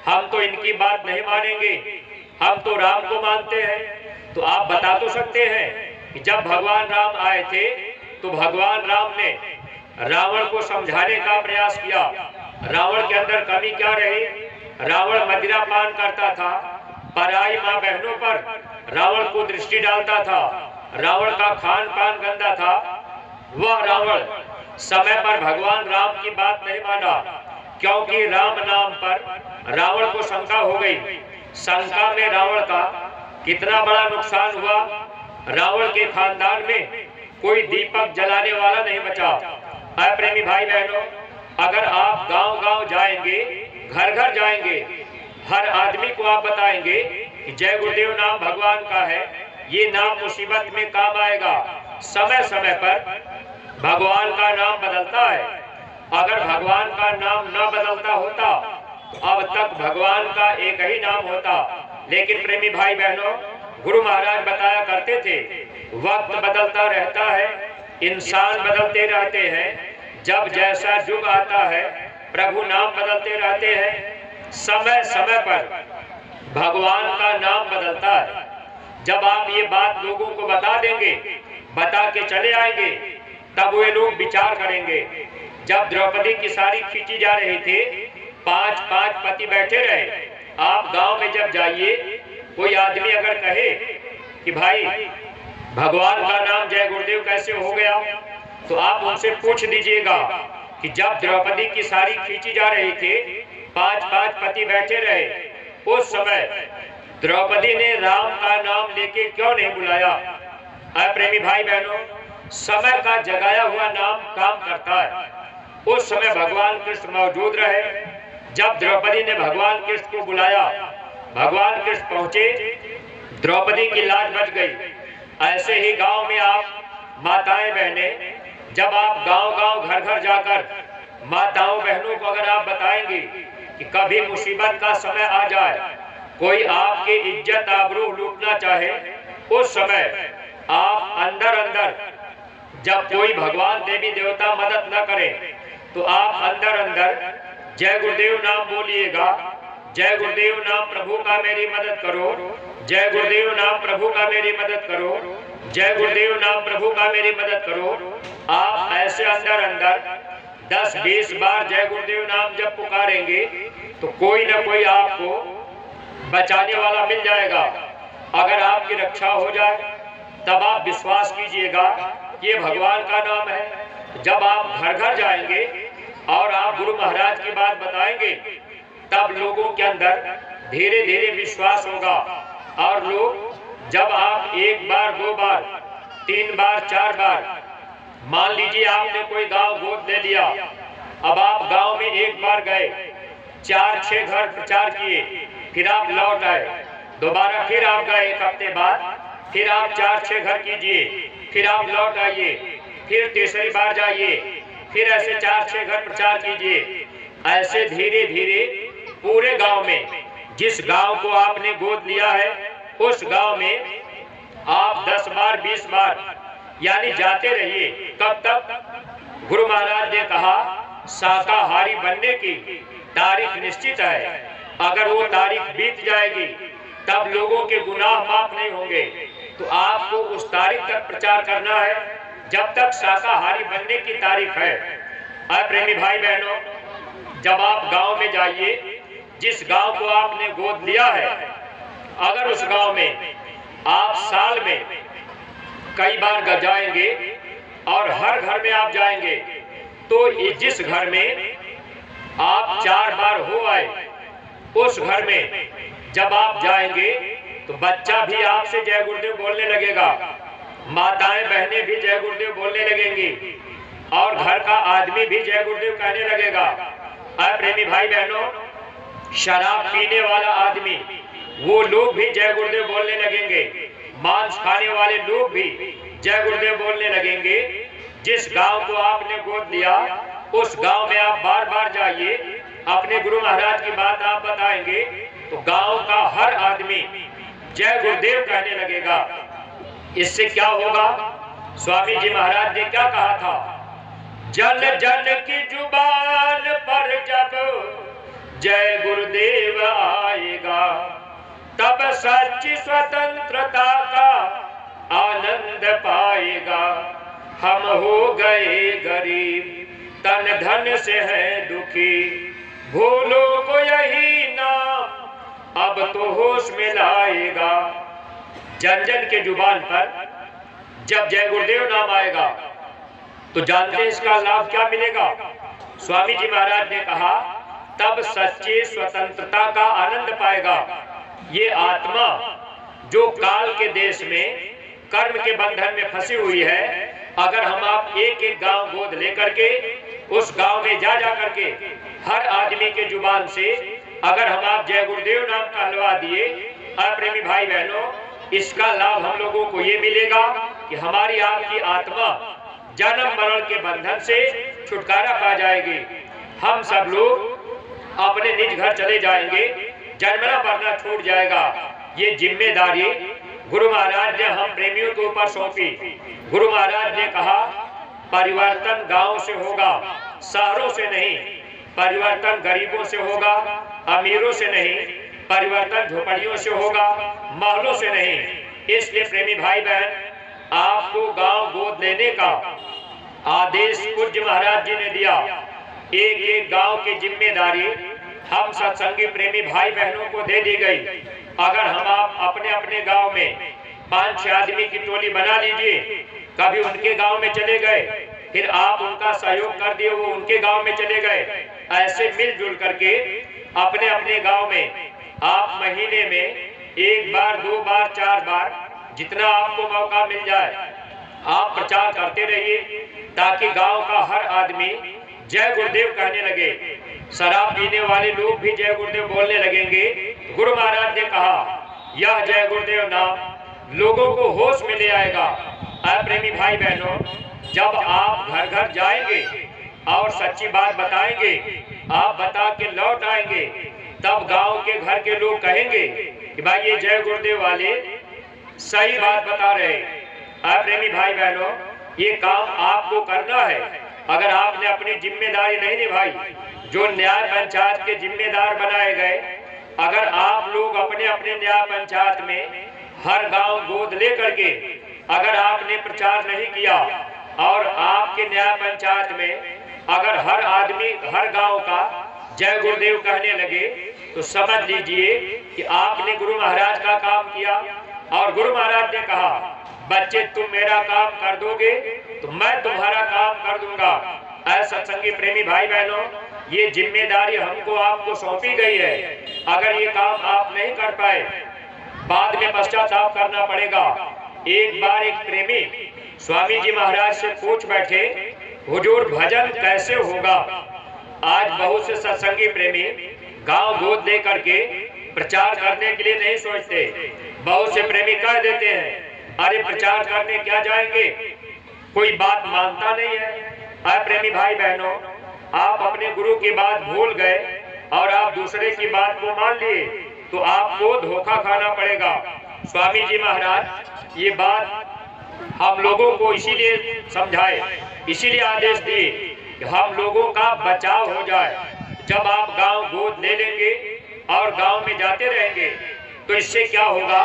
हम तो इनकी बात नहीं मानेंगे, हम तो राम को मानते हैं। तो आप बता तो सकते हैं कि जब भगवान राम आए थे तो भगवान राम ने रावण को समझाने का प्रयास किया। रावण के अंदर कमी क्या रही? रावण मदिरा पान करता था, पराई माँ बहनों पर रावण को दृष्टि डालता था, रावण का खान पान गंदा था। वह रावण समय पर भगवान राम की बात नहीं माना, क्योंकि राम नाम पर रावण को शंका हो गई। शंका में रावण का कितना बड़ा नुकसान हुआ। रावण के खानदान में कोई दीपक जलाने वाला नहीं बचा। प्रेमी भाई बहनों, अगर आप गांव गांव जाएंगे, घर घर जाएंगे, हर आदमी को आप बताएंगे कि जय गुरुदेव नाम भगवान का है, ये नाम मुसीबत में काम आएगा। समय समय पर भगवान का नाम बदलता है। अगर भगवान का नाम न बदलता होता तो अब तक भगवान का एक ही नाम होता। लेकिन प्रेमी भाई बहनों, गुरु महाराज बताया करते थे, वक्त बदलता रहता है, इंसान बदलते रहते हैं। जब जैसा युग आता है प्रभु नाम बदलते रहते हैं। समय समय पर भगवान का नाम बदलता है। जब आप ये बात लोगों को बता देंगे, बता के चले आएंगे, तब वे लोग विचार करेंगे। जब द्रौपदी की साड़ी खींची जा रही थी, 5-5 पति बैठे रहे। आप गांव में जब जाइए, कोई आदमी अगर कहे कि भाई भगवान का नाम जय गुरुदेव कैसे हो गया, तो आप उनसे पूछ दीजिएगा कि जब द्रौपदी की साड़ी खींची जा रही थी, 5-5 पति बैठे रहे, उस समय द्रौपदी ने राम का नाम लेके क्यों नहीं बुलाया? प्रेमी भाई बहनों, समय का जगाया हुआ नाम काम करता है। उस समय भगवान कृष्ण मौजूद रहे। जब द्रौपदी ने भगवान कृष्ण को बुलाया, भगवान कृष्ण पहुंचे, द्रौपदी की लाज बच गई। ऐसे ही गांव में आप माताएं बहनें, जब आप गांव गांव घर घर जाकर माताओं बहनों को अगर आप बताएंगे कि कभी मुसीबत का समय आ जाए, कोई आपकी इज्जत आबरू लूटना चाहे, उस समय आप अंदर अंदर, जब कोई भगवान देवी देवता मदद न करे, तो आप अंदर अंदर जय गुरुदेव नाम बोलिएगा। जय गुरुदेव नाम प्रभु का मेरी मदद करो, जय गुरुदेव नाम प्रभु का मेरी मदद करो, जय गुरुदेव नाम प्रभु का मेरी मदद करो। आप ऐसे अंदर अंदर 10-20 बार जय गुरुदेव नाम जब पुकारेंगे तो कोई न कोई आपको बचाने वाला मिल जाएगा। अगर आपकी रक्षा हो जाए तब आप विश्वास कीजिएगा ये भगवान का नाम है। जब आप घर घर जाएंगे और आप गुरु महाराज की बात बताएंगे, तब लोगों के अंदर धीरे धीरे विश्वास होगा। और लोग, जब आप 1 बार 2 बार 3 बार 4 बार, मान लीजिए आपने कोई गांव गोद ले लिया, अब आप गांव में 1 बार गए, 4-6 घर प्रचार किए, फिर आप लौट आए, दोबारा फिर आप गए 1 हफ्ते बाद, फिर आप 4-6 घर कीजिए, फिर आप लौट आइए, फिर तीसरी बार जाइए, फिर ऐसे 4-6 घर प्रचार कीजिए। ऐसे धीरे धीरे पूरे गांव में, जिस गांव को आपने गोद लिया है, उस गांव में आप 10 बार 20 बार यानी जाते रहिए। कब तक? गुरु महाराज ने कहा शाकाहारी बनने की तारीख निश्चित है। अगर वो तारीख बीत जाएगी तब लोगों के गुनाह माफ नहीं होंगे। तो आपको उस तारीख तक प्रचार करना है जब तक शाकाहारी बनने की तारीख है। प्रेमी भाई बहनों, जब आप गांव में जाइए, जिस गांव को आपने गोद लिया है, अगर उस गांव में आप साल में कई बार जाएंगे और हर घर में आप जाएंगे, तो जिस घर में आप 4 बार हो आए, उस घर में जब आप जाएंगे तो बच्चा भी आपसे जय गुरुदेव बोलने लगेगा, माताएं बहनें भी जय गुरुदेव बोलने लगेंगी, और घर का आदमी भी जय गुरुदेव कहने लगेगा। प्रेमी भाई बहनों, शराब पीने वाला आदमी, वो लोग भी जय गुरुदेव बोलने लगेंगे। मांस खाने वाले लोग भी जय गुरुदेव बोलने लगेंगे। जिस गांव को आपने गोद लिया, उस गांव में आप बार बार जाइए, अपने गुरु महाराज की बात आप बताएंगे तो गांव का हर आदमी जय गुरुदेव कहने लगेगा। इससे क्या होगा? स्वामी जी महाराज ने क्या कहा था? जन जन की जुबान पर जब जय गुरुदेव आएगा, तब सच्ची स्वतंत्रता का आनंद पाएगा। हम हो गए गरीब, तन धन से है दुखी, भूलो को यही नाम अब तो होश में लाएगा। जन जन के जुबान पर जब जय गुरुदेव नाम आएगा तो जानते हैं इसका लाभ क्या मिलेगा? स्वामी जी महाराज ने कहा, तब सच्ची स्वतंत्रता का आनंद पाएगा। ये आत्मा जो काल के देश में कर्म के बंधन में फंसी हुई है, अगर हम आप एक एक गांव गोद लेकर के उस गांव में जा करके हर आदमी के जुबान से अगर हम आप जय गुरुदेव नाम कहलवा दिए, प्रेमी भाई बहनों, इसका लाभ हम लोगों को ये मिलेगा कि हमारी आपकी आत्मा जन्म मरण के बंधन से छुटकारा पा जाएगी। हम सब लोग अपने निज घर चले जाएंगे, जन्मना मरना छूट जाएगा। ये जिम्मेदारी गुरु महाराज ने हम प्रेमियों के ऊपर सौंपी। गुरु महाराज ने कहा, परिवर्तन गांव से होगा, शहरों से नहीं। परिवर्तन गरीबों से होगा, अमीरों से नहीं। परिवर्तन झोपड़ियों से होगा, महलों से नहीं। इसलिए प्रेमी भाई बहन, आपको गांव गोद लेने का आदेश पूज्य महाराज जी ने दिया। एक एक गांव की जिम्मेदारी हम सत्संगी प्रेमी भाई बहनों को दे दी गई। अगर हम आप अपने अपने गांव में 5-6 आदमी की टोली बना लीजिए, कभी उनके गांव में चले गए, फिर आप उनका सहयोग कर दिए, वो उनके गांव में चले गए। ऐसे मिलजुल करके अपने अपने गांव में आप महीने में 1 बार 2 बार 4 बार जितना आपको मौका मिल जाए आप प्रचार करते रहिए, ताकि गांव का हर आदमी जय गुरुदेव कहने लगे। शराब पीने वाले लोग भी जय गुरुदेव बोलने लगेंगे। गुरु महाराज ने कहा, यह जय गुरुदेव नाम लोगों को होश में ले आएगा। प्रेमी भाई बहनों, जब आप घर घर जाएंगे और सच्ची बात बताएंगे, आप बता के लौट आएंगे, तब गांव के घर के लोग कहेंगे कि भाई ये जय गुरुदेव वाले सही बात बता रहे। प्रेमी भाई बहनों, ये काम आपको करना है। अगर आपने अपनी जिम्मेदारी नहीं निभाई, जो न्याय पंचायत के जिम्मेदार बनाए गए, अगर आप लोग अपने अपने न्याय पंचायत में हर गांव गोद लेकर के अगर आपने प्रचार नहीं किया और आपके न्याय पंचायत में अगर हर आदमी हर गांव का जय गुरुदेव कहने लगे, तो समझ लीजिए कि आपने गुरु महाराज का काम किया। और गुरु महाराज ने कहा, बच्चे तुम मेरा काम कर दोगे तो मैं तुम्हारा काम कर दूंगा। ऐसा सत्संगी प्रेमी भाई बहनों, ये जिम्मेदारी हमको आपको सौंपी गई है। अगर ये काम आप नहीं कर पाए, बाद में पश्चाताप करना पड़ेगा। एक बार एक प्रेमी स्वामी जी महाराज से पूछ बैठे, हुजूर भजन कैसे होगा? आज बहुत से सत्संगी प्रेमी गांव गोद ले करके प्रचार करने के लिए नहीं सोचते। बहुत से प्रेमी कह देते हैं, अरे प्रचार करने क्या जाएंगे, कोई बात मानता नहीं है। प्रेमी भाई बहनों, आप अपने गुरु की बात भूल गए और आप दूसरे की बात को मान लिए, तो आपको धोखा खाना पड़ेगा। स्वामी जी महाराज ये बात हम लोगों को इसीलिए समझाए, इसीलिए आदेश दिए कि हम लोगों का बचाव हो जाए। जब आप गांव गोद ले लेंगे और गांव में जाते रहेंगे, तो इससे क्या होगा?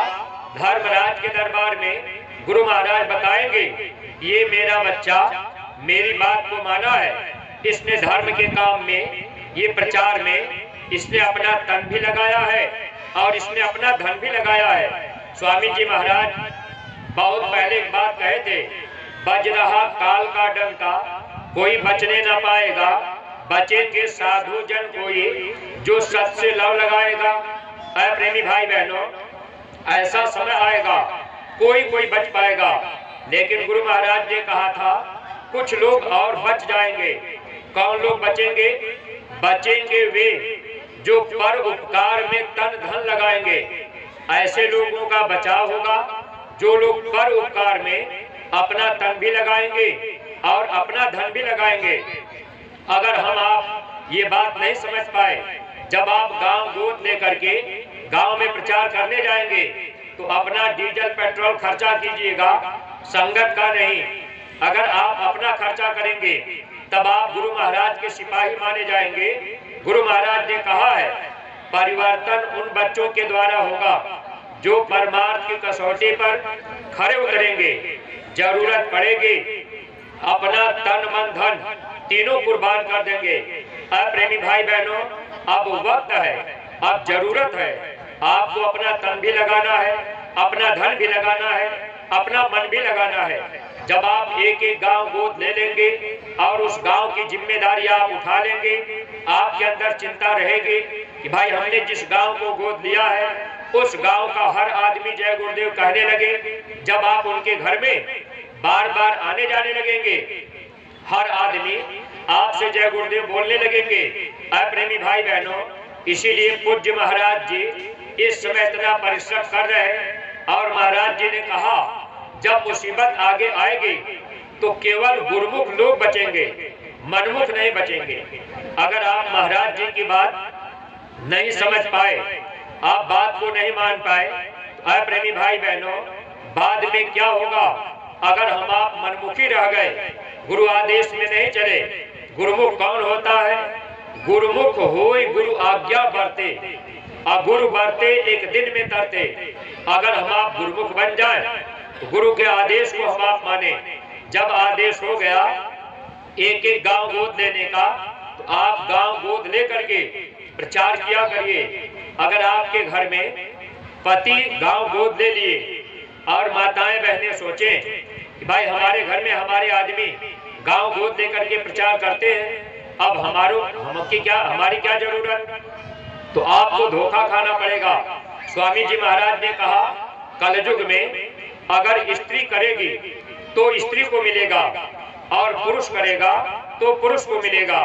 धर्मराज के दरबार में गुरु महाराज बताएंगे, ये मेरा बच्चा मेरी बात को माना है, इसने धर्म के काम में, ये प्रचार में इसने अपना तन भी लगाया है और इसने अपना धन भी लगाया है। स्वामी जी महाराज बहुत पहले एक बात कहे थे, बज रहा काल का डंका कोई बचने ना पाएगा, बचेंगे साधु जन कोई जो सत से लव लगाएगा। प्रेमी भाई बहनों, ऐसा समय आएगा कोई बच पाएगा, लेकिन गुरु महाराज ने कहा था कुछ लोग और बच जाएंगे। कौन लोग बचेंगे? बचेंगे वे जो पर उपकार में तन धन लगाएंगे। ऐसे लोगों का बचाव होगा जो लोग पर उपकार में अपना तन भी लगाएंगे और अपना धन भी लगाएंगे। अगर हम आप ये बात नहीं समझ पाए, जब आप गांव गोद लेकर के गांव में प्रचार करने जाएंगे तो अपना डीजल पेट्रोल खर्चा कीजिएगा, संगत का नहीं। अगर आप अपना खर्चा करेंगे तब आप गुरु महाराज के सिपाही माने जाएंगे। गुरु महाराज ने कहा है, परिवर्तन उन बच्चों के द्वारा होगा जो परमार्थ की कसौटी पर खरे उतरेंगे। जरूरत पड़ेगी अपना तन मन धन तीनों कुर्बान कर देंगे। अब प्रेमी भाई बहनों, अब वक्त है, अब जरूरत है, आपको अपना तन भी लगाना है, अपना धन भी लगाना है, अपना मन भी लगाना है। जब आप एक एक गांव गोद ले लेंगे और उस गांव की जिम्मेदारी आप उठा लेंगे, आपके अंदर चिंता रहेगी कि भाई हमने जिस गांव को गोद लिया है उस गांव का हर आदमी जय गुरुदेव कहने लगे। जब आप उनके घर में बार बार आने जाने लगेंगे, हर आदमी आपसे जय गुरुदेव बोलने लगेंगे। प्रेमी भाई बहनों, इसीलिए पूज्य महाराज जी इस समय इतना परिश्रम कर रहे हैं और महाराज जी ने कहा जब मुसीबत आगे आएगी तो केवल गुरुमुख लोग बचेंगे, मनमुख नहीं बचेंगे। अगर आप महाराज जी की बात नहीं समझ पाए, आप बात को नहीं मान पाए, तो प्रेमी भाई बहनों, बाद में क्या होगा अगर हम आप मनमुखी रह गए, गुरु आदेश में नहीं चले। गुरुमुख कौन होता है? गुरुमुख होय गुरु आज्ञा बरते, अगुरु बरते एक दिन में तरते। अगर हम आप गुरुमुख बन जाएं तो गुरु के आदेश को हम आप माने। जब आदेश हो गया एक एक गांव गोद लेने का, तो आप गांव गोद लेकर के प्रचार किया करिए। अगर आपके घर में पति गांव गोद ले लिए और माताएं बहनें सोचें कि भाई हमारे घर में हमारे आदमी गांव गोद लेकर के प्रचार करते हैं, अब हमारी क्या जरूरत, तो आपको धोखा खाना पड़ेगा। स्वामी जी महाराज ने कहा कलयुग में अगर स्त्री करेगी तो स्त्री को मिलेगा और पुरुष करेगा तो पुरुष को मिलेगा।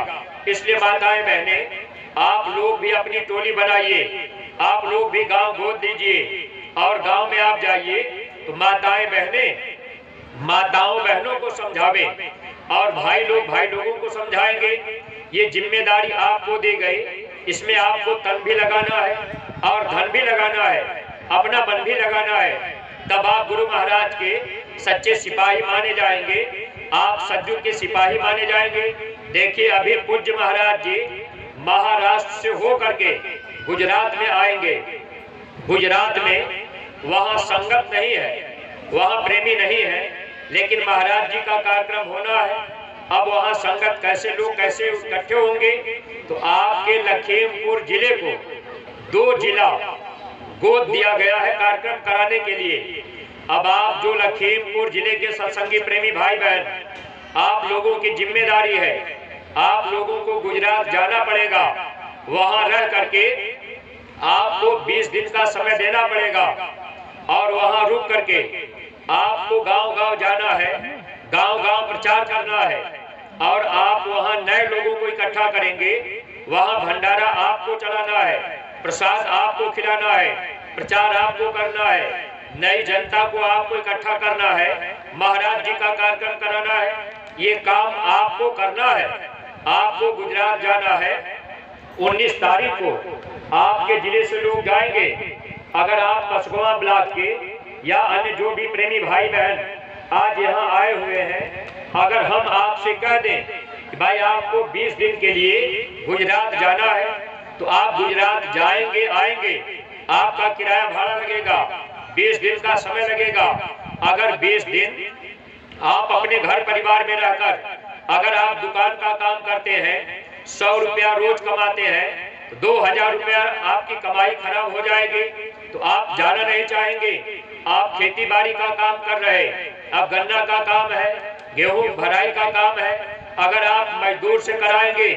इसलिए माताएं बहनें, आप लोग भी अपनी टोली बनाइए, आप लोग भी गांव गोद लीजिए और गांव में आप जाइए तो माताएं बहनें माताओं बहनों को समझावे और भाई लोग भाई लोगों को समझाएंगे। ये जिम्मेदारी आपको दी गई, इसमें आपको तन भी लगाना है और धन भी लगाना है, अपना मन भी लगाना है। तब आप गुरु महाराज के सच्चे सिपाही माने जाएंगे, आप सज्जू के सिपाही माने जाएंगे। देखिए अभी पूज्य महाराज जी महाराष्ट्र से होकर के गुजरात में आएंगे। गुजरात में वहाँ संगत नहीं है, वहाँ प्रेमी नहीं है, लेकिन महाराज जी का कार्यक्रम होना है। अब वहाँ संगत कैसे लोग कैसे इकट्ठे होंगे, तो आपके लखीमपुर जिले को 2 जिला गोद दिया गया है कार्यक्रम कराने के लिए। अब आप जो लखीमपुर जिले के सत्संगी प्रेमी भाई बहन, आप लोगों की जिम्मेदारी है, आप लोगों को गुजरात जाना पड़ेगा। वहां रह करके आपको 20 दिन का समय देना पड़ेगा और वहां रुक करके आपको गांव-गांव जाना है, गांव-गांव प्रचार करना है और आप वहां नए लोगों को इकट्ठा करेंगे। वहां भंडारा आपको चलाना है, प्रसाद आपको खिलाना है, प्रचार आपको करना है, नई जनता को आपको इकट्ठा करना है, महाराज जी का कार्यक्रम कराना है। ये काम आपको करना है। आपको गुजरात जाना है। 19 तारीख को आपके जिले से लोग जाएंगे। अगर आप कसगवा ब्लॉक के या अन्य जो भी प्रेमी भाई बहन आज यहाँ आए हुए हैं, अगर हम आपसे कह दें कि भाई आपको 20 दिन के लिए गुजरात जाना है, तो आप गुजरात जाएंगे आएंगे, आपका किराया भाड़ा लगेगा, 20 दिन का समय लगेगा। अगर 20 दिन आप अपने घर परिवार में रहकर अगर आप दुकान का काम करते हैं, 100 रुपया रोज कमाते हैं, तो 2000 रुपया आपकी कमाई खराब हो जाएगी, तो आप जाना नहीं चाहेंगे। आप खेती बाड़ी का काम कर रहे, अब गन्ना का काम है, गेहूं भराई का काम है, अगर आप मजदूर से कराएंगे,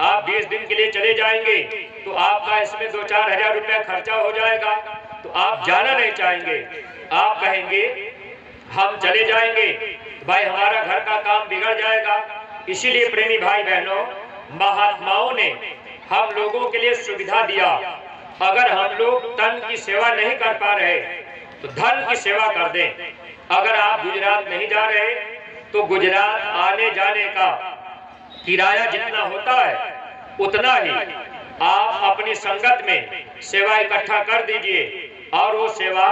आप 20 दिन के लिए चले जाएंगे, तो आपका इसमें 2-4 हजार रुपया खर्चा हो जाएगा, तो आप जाना नहीं चाहेंगे। आप कहेंगे हम चले जाएंगे, भाई हमारा घर का काम बिगड़ जाएगा। इसीलिए प्रेमी भाई बहनों, महात्माओं ने हम लोगों के लिए सुविधा दिया। अगर हम लोग तन की सेवा नहीं कर पा रहे तो धन की सेवा कर दें। अगर आप गुजरात नहीं जा रहे तो गुजरात आने जाने का किराया जितना होता है उतना ही आप अपनी संगत में सेवा इकट्ठा कर दीजिए और वो सेवा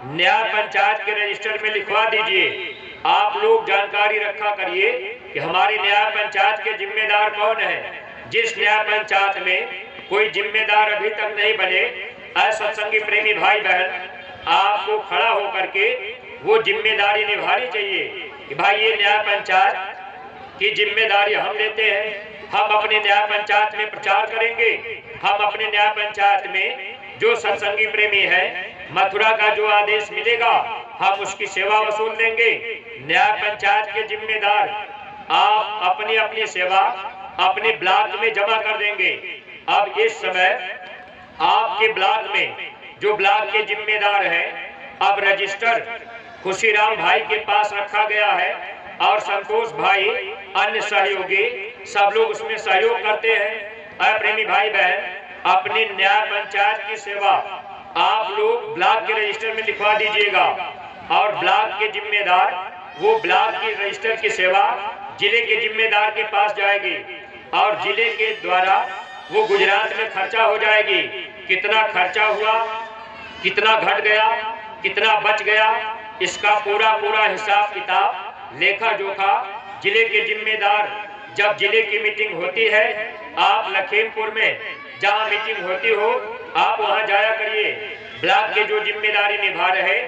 न्याय पंचायत के रजिस्टर में लिखवा दीजिए। आप लोग जानकारी रखा करिए कि हमारी न्याय पंचायत के जिम्मेदार कौन है। जिस न्याय पंचायत में कोई जिम्मेदार अभी तक नहीं बने, सत्संगी प्रेमी भाई बहन, आपको खड़ा होकर के वो जिम्मेदारी निभानी चाहिए कि भाई ये न्याय पंचायत की जिम्मेदारी हम लेते हैं। हम अपने न्याय पंचायत में प्रचार करेंगे। हम अपने न्याय पंचायत में जो सत्संगी प्रेमी है, मथुरा का जो आदेश मिलेगा हम उसकी सेवा वसूल देंगे। न्याय पंचायत के जिम्मेदार आप अपनी अपनी सेवा अपने ब्लॉक में जमा कर देंगे। अब इस समय आपके ब्लॉक में जो ब्लॉक के जिम्मेदार हैं, अब रजिस्टर खुशीराम भाई के पास रखा गया है और संतोष भाई अन्य सहयोगी सब लोग उसमें सहयोग करते हैं। प्रेमी भाई बहन, अपनी न्याय पंचायत की सेवा आप लोग ब्लॉक के रजिस्टर में लिखवा दीजिएगा और ब्लॉक के जिम्मेदार वो ब्लॉक की रजिस्टर की सेवा जिले के जिम्मेदार के पास जाएगी और जिले के द्वारा वो गुजरात में खर्चा हो जाएगी। कितना खर्चा हुआ, कितना घट गया, कितना बच गया, इसका पूरा हिसाब किताब लेखा जोखा जिले के जिम्मेदार, जब जिले की मीटिंग होती है, आप लखीमपुर में जहाँ मीटिंग होती हो आप वहाँ जाया करिए। ब्लॉक के जो जिम्मेदारी निभा रहे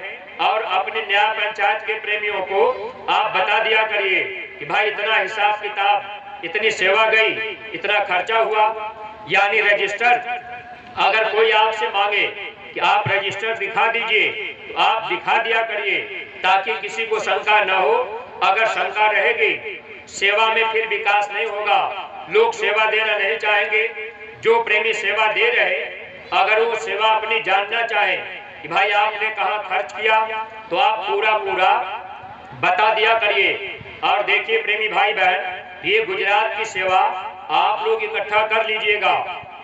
और अपने न्याय पंचायत के प्रेमियों को आप बता दिया करिए कि भाई इतना हिसाब किताब, इतनी सेवा गई, इतना खर्चा हुआ। यानी रजिस्टर अगर कोई आपसे मांगे कि आप रजिस्टर दिखा दीजिए तो आप दिखा दिया करिए ताकि किसी को शंका न हो। अगर शंका रहेगी सेवा में फिर विकास नहीं होगा, लोग सेवा देना नहीं चाहेंगे। जो प्रेमी सेवा दे रहे, अगर वो सेवा अपनी जानना चाहे कि भाई आपने कहाँ खर्च किया तो आप पूरा बता दिया करिए। और देखिए प्रेमी भाई बहन, ये गुजरात की सेवा आप लोग इकट्ठा कर लीजिएगा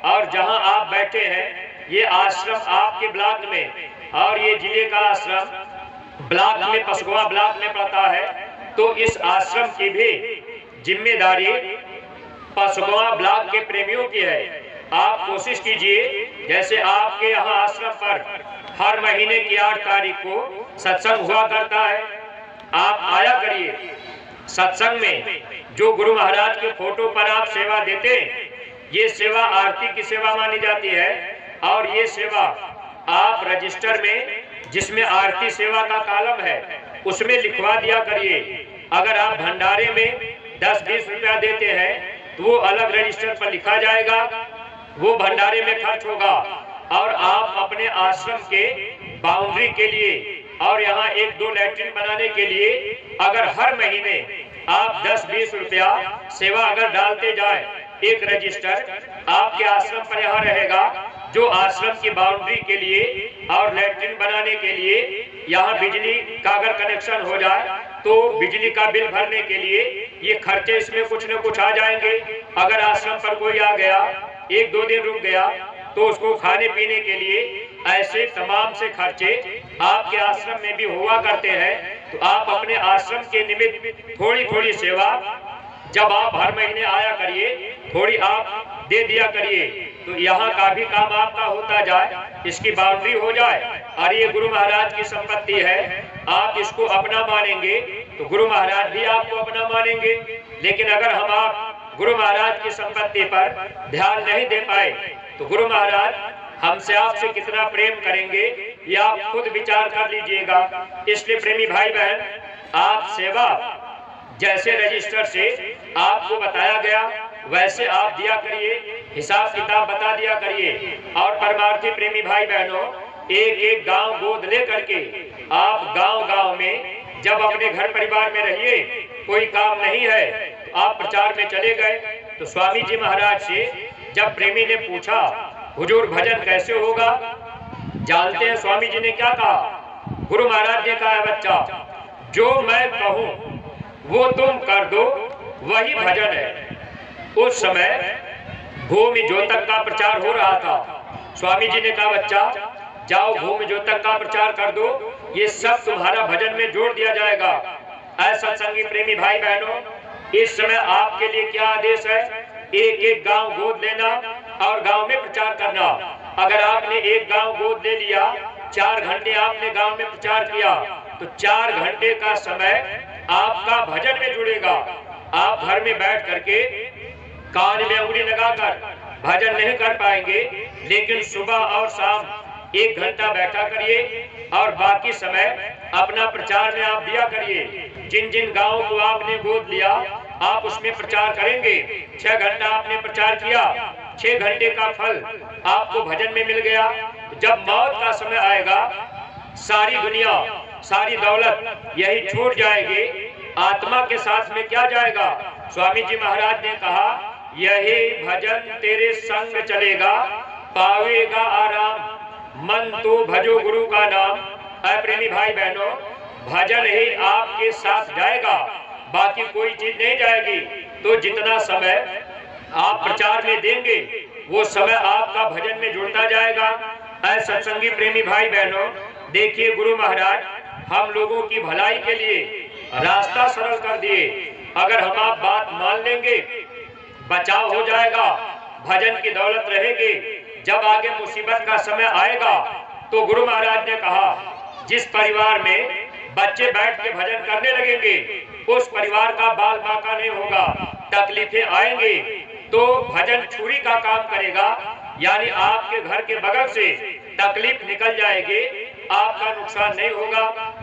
और जहां आप बैठे हैं ये आश्रम आपके ब्लॉक में और ये जिले का आश्रम ब्लॉक में पसगवा ब्लॉक में पड़ता है, तो इस आश्रम की भी जिम्मेदारी पसगवा ब्लॉक के प्रेमियों की है। आप कोशिश कीजिए, जैसे आपके यहाँ आश्रम पर हर महीने की 8 तारीख को सत्संग हुआ करता है, आप आया करिए। सत्संग में जो गुरु महाराज के फोटो पर आप सेवा देते, ये सेवा आरती की सेवा मानी जाती है और ये सेवा आप रजिस्टर में जिसमें आरती सेवा का कॉलम है उसमें लिखवा दिया करिए। अगर आप भंडारे में 10-20 रुपया देते हैं तो वो अलग रजिस्टर पर लिखा जाएगा, वो भंडारे में खर्च होगा। और आप अपने आश्रम के बाउंड्री के लिए और यहाँ 1-2 लैट्रिन बनाने के लिए अगर हर महीने आप 10-20 रुपया सेवा अगर डालते जाए, एक रजिस्टर आपके आश्रम पर यहाँ रहेगा जो आश्रम की बाउंड्री के लिए और लैट्रिन बनाने के लिए यहाँ बिजली का अगर कनेक्शन हो जाए तो बिजली का बिल भरने के लिए ये खर्चे इसमें कुछ न कुछ आ जाएंगे। अगर आश्रम पर कोई आ गया, 1-2 दिन रुक गया तो उसको खाने पीने के लिए ऐसे तमाम से खर्चे आपके आश्रम में भी हुआ करते हैं। तो आप अपने आश्रम के निमित्त थोड़ी सेवा जब आप हर महीने आया करिए, थोड़ी आप दे दिया करिए, तो यहाँ का भी काम आपका होता जाए, इसकी बाउंड्री हो जाए। और ये गुरु महाराज की संपत्ति है, आप इसको अपना मानेंगे तो गुरु महाराज भी आपको अपना मानेंगे। लेकिन अगर हम आप गुरु महाराज की संपत्ति पर ध्यान नहीं दे पाए तो गुरु महाराज हमसे आपसे कितना प्रेम करेंगे ये आप खुद विचार कर लीजिएगा। इसलिए प्रेमी भाई बहन, आप सेवा जैसे रजिस्टर से आपको बताया गया वैसे आप दिया करिए, हिसाब किताब बता दिया करिए। और परमार्थी प्रेमी भाई बहनों, एक गांव गोद ले करके आप गांव में जब अपने घर परिवार में रहिए, कोई काम नहीं है तो आप प्रचार में चले गए। तो स्वामी जी महाराज से जब प्रेमी ने पूछा हुजूर भजन कैसे होगा, जानते हैं स्वामी जी ने क्या कहा? गुरु महाराज ने कहा, बच्चा जो मैं कहूं वो तुम कर दो वही भजन है। उस समय भूमि ज्योतक का प्रचार हो रहा था। स्वामी जी ने कहा, बच्चा जाओ भूमि ज्योतक का प्रचार कर दो, ये सब तुम्हारा भजन में जोड़ दिया जाएगा। ऐसा सत्संगी प्रेमी भाई बहनों, इस समय आपके लिए क्या आदेश है? एक एक गांव गोद लेना और गांव में प्रचार करना। अगर आपने एक गांव गोद ले लिया, 4 घंटे आपने गांव में प्रचार किया, तो 4 घंटे का समय आपका भजन में जुड़ेगा। आप घर में बैठ करके कान में उंगली लगाकर भजन नहीं कर पाएंगे, लेकिन सुबह और शाम 1 घंटा बैठा करिए और बाकी समय अपना प्रचार में आप दिया करिए। जिन जिन गांवों को आपने गोद लिया, आप उसमें प्रचार करेंगे। 6 घंटा आपने प्रचार किया, 6 घंटे का फल आपको भजन में मिल गया। जब मौत का समय आएगा, सारी दुनिया, सारी दौलत यही छूट जाएगी, आत्मा के साथ में क्या जाएगा? स्वामी जी महाराज ने कहा, यही भजन तेरे संग चलेगा, पावेगा आराम, मन तो भजो गुरु का नाम। ऐ प्रेमी भाई बहनों, भजन ही आपके साथ जाएगा, बाकी कोई चीज नहीं जाएगी। तो जितना समय आप प्रचार में देंगे, वो समय आपका भजन में जुड़ता जाएगा। ऐ सत्संगी प्रेमी भाई बहनों, देखिए गुरु महाराज हम लोगों की भलाई के लिए रास्ता सरल कर दिए। अगर हम आप बात मान लेंगे, बचाव हो जाएगा, भजन की दौलत रहेगी। जब आगे मुसीबत का समय आएगा, तो गुरु महाराज ने कहा, जिस परिवार में बच्चे बैठ के भजन करने लगेंगे, उस परिवार का बाल बांका नहीं होगा। तकलीफें आएंगी तो भजन छुरी का काम करेगा, यानी आपके घर के बगल से तकलीफ निकल जाएगी, आपका नुकसान नहीं होगा।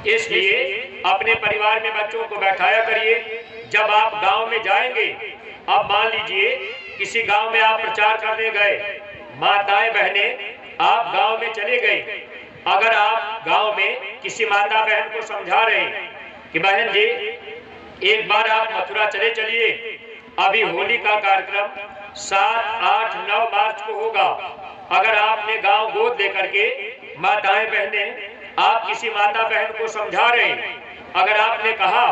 इसलिए अपने परिवार में बच्चों को बैठाया करिए। जब आप गांव में जाएंगे, अब मान लीजिए किसी गांव में आप प्रचार करने गए, माताएं बहनें आप गांव में चले गए। अगर आप गांव में किसी माता बहन को समझा रहे कि बहन जी एक बार आप मथुरा चले चलिए, अभी होली का कार्यक्रम 7, 8, 9 मार्च को होगा। अगर आपने गांव गोद लेकर के माताएं बहनें आप किसी माता बहन को समझा रहे, अगर आपने कहा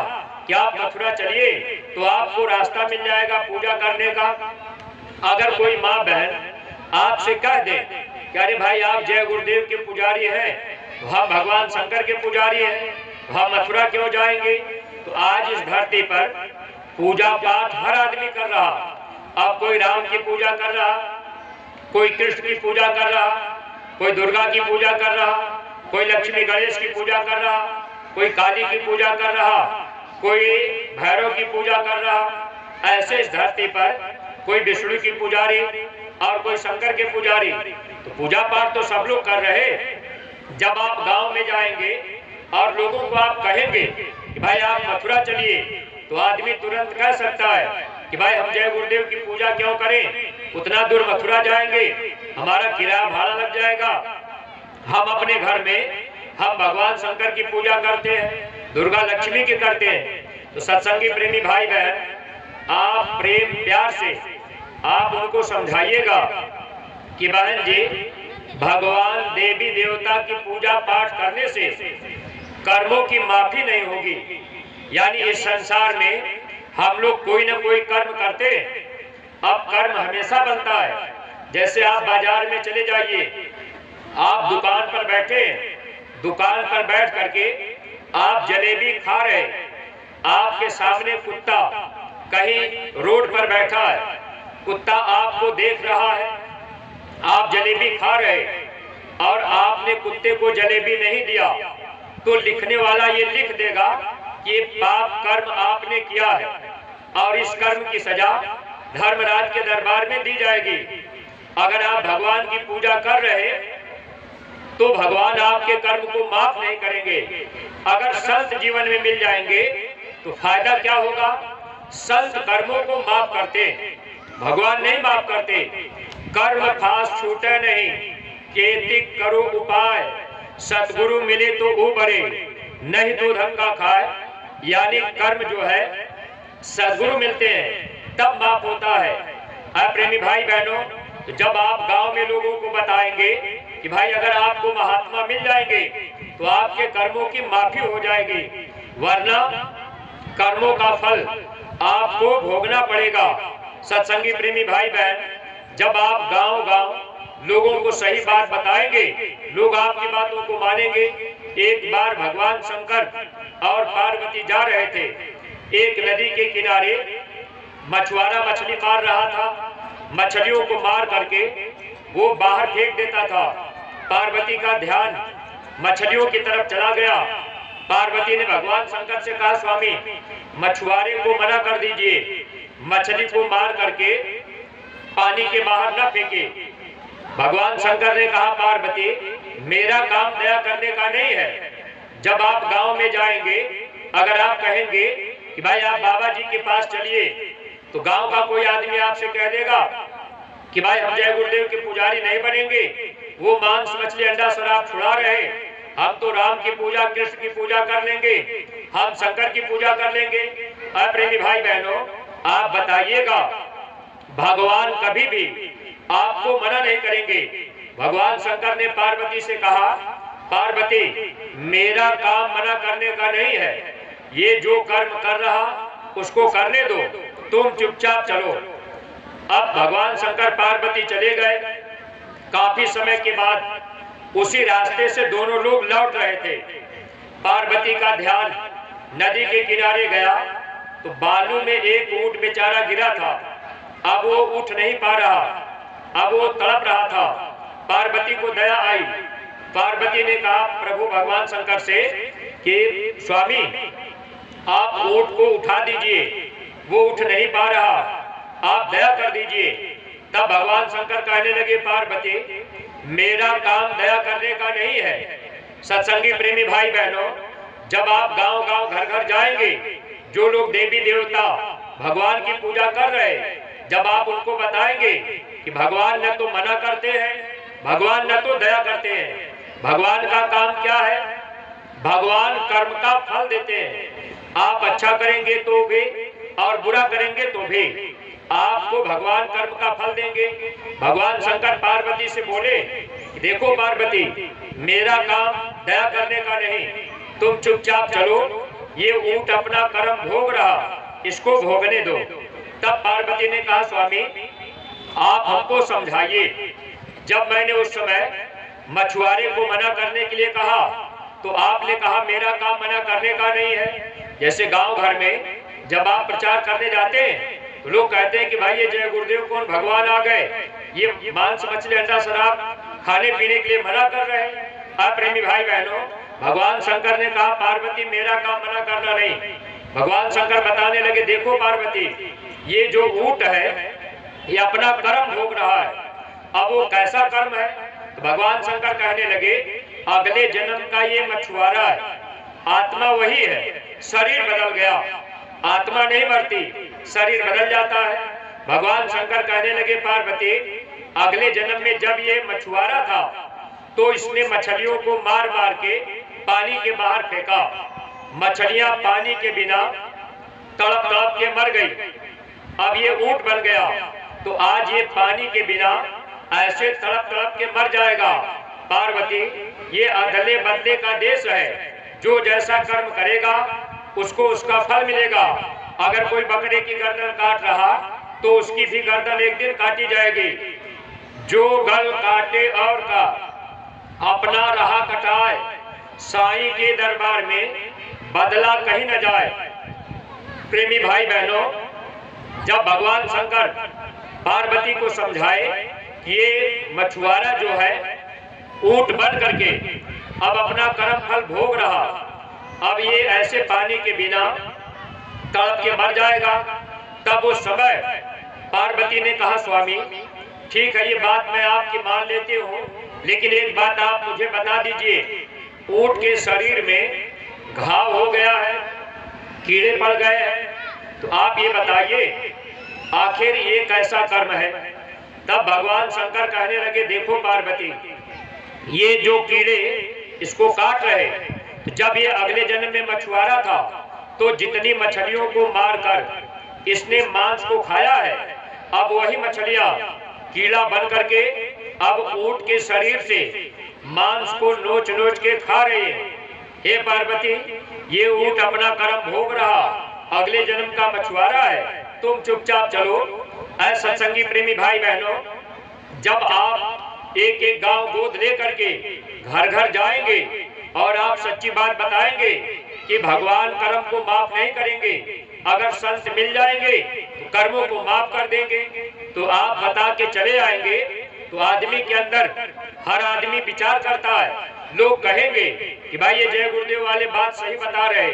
कि आप मथुरा चलिए, तो आपको रास्ता मिल जाएगा पूजा करने का। अगर कोई माँ बहन आपसे कह दे कि अरे भाई आप जय गुरुदेव के पुजारी हैं, वहाँ भगवान शंकर के पुजारी हैं, वहाँ मथुरा क्यों जाएंगे? तो आज इस धरती पर पूजा पाठ हर आदमी कर रहा। अब कोई राम की पूजा कर रहा, कोई कृष्ण की पूजा कर रहा, कोई दुर्गा की पूजा कर रहा, कोई लक्ष्मी गणेश की पूजा कर रहा, कोई काली की पूजा कर रहा, कोई भैरव की पूजा कर रहा। ऐसे इस धरती पर कोई विष्णु की पुजारी और कोई शंकर के पुजारी। तो पूजा पाठ तो सब लोग कर रहे। जब आप गांव में जाएंगे और लोगों को आप कहेंगे कि भाई आप मथुरा चलिए, तो आदमी तुरंत कह सकता है कि भाई हम जय गुरुदेव की पूजा क्यों करें, उतना दूर मथुरा जाएंगे, हमारा किराया भाड़ा लग जाएगा। हम अपने घर में हम भगवान शंकर की पूजा करते हैं, दुर्गा लक्ष्मी की करते हैं। तो सत्संगी प्रेमी भाई बहन, आप प्रेम प्यार से आप उनको समझाइएगा कि बहन जी भगवान देवी देवता की पूजा पाठ करने से कर्मों की माफी नहीं होगी। यानी इस संसार में हम लोग कोई ना कोई कर्म करते, अब कर्म हमेशा बनता है। जैसे आप बाजार में चले जाइए, आप दुकान पर बैठे, दुकान पर बैठ करके आप जलेबी खा रहे, आपके सामने कुत्ता कहीं रोड पर बैठा है, कुत्ता आपको देख रहा है, आप जलेबी खा रहे और आपने कुत्ते को जलेबी नहीं दिया, तो लिखने वाला ये लिख देगा कि ये पाप कर्म आपने किया है और इस कर्म की सजा धर्मराज के दरबार में दी जाएगी। अगर आप भगवान की पूजा कर रहे तो भगवान आपके कर्म को माफ नहीं करेंगे। अगर संत जीवन में मिल जाएंगे तो फायदा क्या होगा? संत कर्मों को माफ करते, भगवान नहीं माफ करते। कर्म फास छूटे नहीं, केतिक करो उपाय, सतगुरु मिले तो उबरे, नहीं तो धक्का खाए। यानी कर्म जो है सदगुरु मिलते हैं तब माफ होता है। प्रेमी भाई बहनों, तो जब आप गांव में लोगों को बताएंगे कि भाई अगर आपको महात्मा मिल जाएंगे तो आपके कर्मों की माफी हो जाएगी, वरना कर्मों का फल आपको भोगना पड़ेगा। सत्संगी प्रेमी भाई बहन, जब आप गांव गांव लोगों को सही बात बताएंगे, लोग आपकी बातों को मानेंगे। एक बार भगवान शंकर और पार्वती जा रहे थे, एक नदी के किनारे मछुआरा मछली मार रहा था। मछलियों को मार करके वो बाहर फेंक देता था। पार्वती का ध्यान मछलियों की तरफ चला गया। पार्वती ने भगवान शंकर से कहा, स्वामी मछुआरे को मना कर दीजिए, मछली को मार करके पानी के बाहर न फेंके। भगवान शंकर ने कहा, पार्वती मेरा काम दया करने का नहीं है। जब आप गांव में जाएंगे, अगर आप कहेंगे कि भाई आप बाबा जी के पास चलिए, तो गांव का कोई आदमी आपसे कह देगा कि भाई हम जय गुरुदेव के पुजारी नहीं बनेंगे, वो मांस मछली अंडा शराब छुड़ा रहे, हम तो राम की पूजा कृष्ण की पूजा कर लेंगे, हम शंकर की पूजा कर लेंगे। प्रेमी भाई बहनों, आप बताइएगा, भगवान कभी भी आपको मना नहीं करेंगे। भगवान शंकर ने पार्वती से कहा, पार्वती मेरा काम मना करने का नहीं है, ये जो कर्म कर रहा उसको करने दो, तुम चुपचाप चलो। अब भगवान शंकर पार्वती चले गए। काफी समय के बाद उसी रास्ते से दोनों लोग लौट रहे थे। पार्वती का ध्यान नदी के किनारे गया तो बालू में एक ऊंट बेचारा गिरा था। अब वो उठ नहीं पा रहा, अब वो तड़प रहा था। पार्वती को दया आई। पार्वती ने कहा प्रभु भगवान शंकर से कि स्वामी आप ऊंट को उठा दीजिए, वो उठ नहीं पा रहा, आप दया कर दीजिए। तब भगवान शंकर कहने लगे, पार्वती मेरा काम दया करने का नहीं है। सत्संगी प्रेमी भाई बहनों, जब आप गांव गांव घर घर जाएंगे, जो लोग देवी देवता भगवान की पूजा कर रहे, जब आप उनको बताएंगे कि भगवान न तो मना करते हैं, भगवान न तो दया करते हैं, भगवान का काम क्या है, भगवान कर्म का फल देते हैं। आप अच्छा करेंगे तो भी और बुरा करेंगे तो भी आपको भगवान कर्म का फल देंगे। भगवान शंकर पार्वती से बोले, देखो पार्वती मेरा काम दया करने का नहीं, तुम चुपचाप चलो, ये ऊंट अपना कर्म भोग रहा, इसको भोगने दो। तब पार्वती ने कहा, स्वामी आप हमको समझाइए, जब मैंने उस समय मछुआरे को मना करने के लिए कहा तो आपने कहा मेरा काम मना करने का नहीं है। जैसे गांव घर में जब आप प्रचार करने जाते हैं तो लोग कहते हैं कि भाई ये जय गुरुदेव कौन भगवान आ गए, ये मांस मछली अंडा शराब खाने पीने के लिए मना कर रहे हैं। प्रेमी भाई बहनों, भगवान शंकर ने कहा पार्वती मेरा काम मना करना नहीं। भगवान शंकर बताने लगे, देखो पार्वती ये जो ऊंट है ये अपना कर्म भोग रहा है, अब वो कैसा कर्म है। तो भगवान शंकर कहने लगे, अगले जन्म का ये मछुआरा है, आत्मा वही है, शरीर बदल गया, आत्मा नहीं मरती, शरीर बदल जाता है। भगवान शंकर कहने लगे, पार्वती अगले जन्म में जब ये मछुआरा था तो इसने मछलियों को मार मार के पानी के बाहर फेंका, मछलियां पानी के बिना तड़प तड़प के मर गई। अब ये ऊंट बन गया तो आज ये पानी के बिना ऐसे तड़प तड़प के मर जाएगा। पार्वती ये अदले बदले का देश है, जो जैसा कर्म करेगा उसको उसका फल मिलेगा। अगर कोई बकरे की गर्दन काट रहा तो उसकी भी गर्दन एक दिन काटी जाएगी। जो गल काटे और का अपना रहा कटाए, साईं के दरबार में बदला कहीं न जाए। प्रेमी भाई बहनों, जब भगवान शंकर पार्वती को समझाए कि ये मछुआरा जो है ऊंट बन करके अब अपना कर्म फल भोग रहा, अब ये ऐसे पानी के बिना तड़प के मर जाएगा, तब उस समय पार्वती ने कहा, स्वामी ठीक है ये बात मैं आपकी मान लेती हूँ, लेकिन एक बात आप मुझे बता दीजिए, ऊंट के शरीर में घाव हो गया है, कीड़े पड़ गए हैं, तो आप ये बताइए आखिर ये कैसा कर्म है। तब भगवान शंकर कहने लगे, देखो पार्वती ये जो कीड़े इसको काट रहे, तो जब ये अगले जन्म में मछुआरा था तो जितनी मछलियों को मारकर इसने मांस को खाया है, अब वही मछलियां कीड़ा बन करके अब ऊंट के शरीर से मांस को नोच नोच के खा रही है। हे पार्वती ये ऊंट अपना कर्म भोग रहा, अगले जन्म का मछुआरा है, तुम चुपचाप चलो। ऐसे सत्संगी प्रेमी भाई बहनों, जब आप एक एक गांव गोद लेकर के घर घर जाएंगे और आप सच्ची बात बताएंगे कि भगवान कर्म को माफ नहीं करेंगे, अगर संत मिल जाएंगे तो कर्मों को माफ कर देंगे, तो आप बता के चले आएंगे तो आदमी के अंदर हर आदमी विचार करता है। लोग कहेंगे कि भाई ये जय गुरुदेव वाले बात सही बता रहे।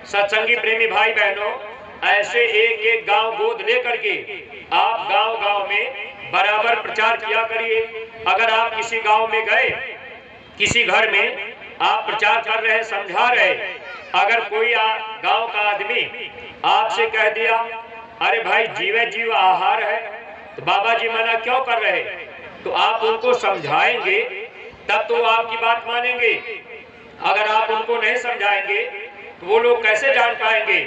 सत्संगी प्रेमी भाई बहनों, ऐसे एक एक गांव गोद लेकर के आप गांव गांव में बराबर प्रचार किया करिए। अगर आप किसी गांव में गए, किसी घर में आप प्रचार कर रहे, समझा रहे, अगर कोई गांव का आदमी आपसे कह दिया अरे भाई जीवे जीव आहार है, तो बाबा जी मना क्यों कर रहे, तो आप उनको समझाएंगे तब तो आपकी बात मानेंगे। अगर आप उनको नहीं समझाएंगे तो वो लोग कैसे जान पाएंगे।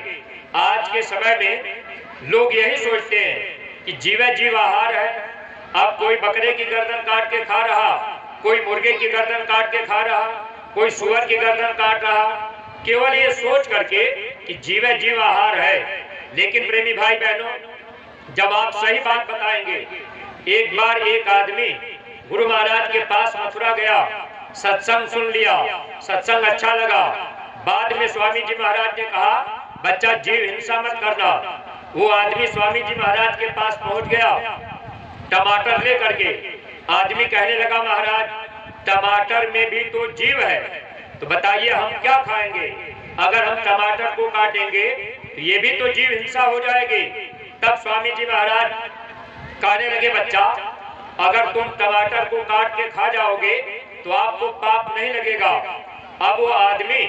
आज के समय में लोग यही सोचते हैं कि जीवे जीव आहार है। अब कोई बकरे की गर्दन काट के खा रहा, कोई मुर्गे की गर्दन काट के खा रहा, कोई सुअर की गर्दन काट रहा, केवल ये सोच करके कि जीवे जीव आहार है। लेकिन प्रेमी भाई बहनों, जब आप सही बात बताएंगे, एक बार एक आदमी गुरु महाराज के पास मथुरा गया, सत्संग सुन लिया, सत्संग अच्छा लगा। बाद में स्वामी जी महाराज ने कहा बच्चा जीव हिंसा मत करना। वो आदमी स्वामी जी महाराज के पास पहुंच गया, टमाटर ले करके। आदमी कहने लगा महाराज टमाटर में भी तो जीव है, तो बताइए हम क्या खाएंगे। अगर हम टमाटर को काटेंगे तो ये भी तो जीव हिंसा हो जाएगी। तब स्वामी जी महाराज कहने लगे बच्चा अगर तुम टमाटर को काट के खा जाओगे तो आपको पाप नहीं लगेगा। अब वो आदमी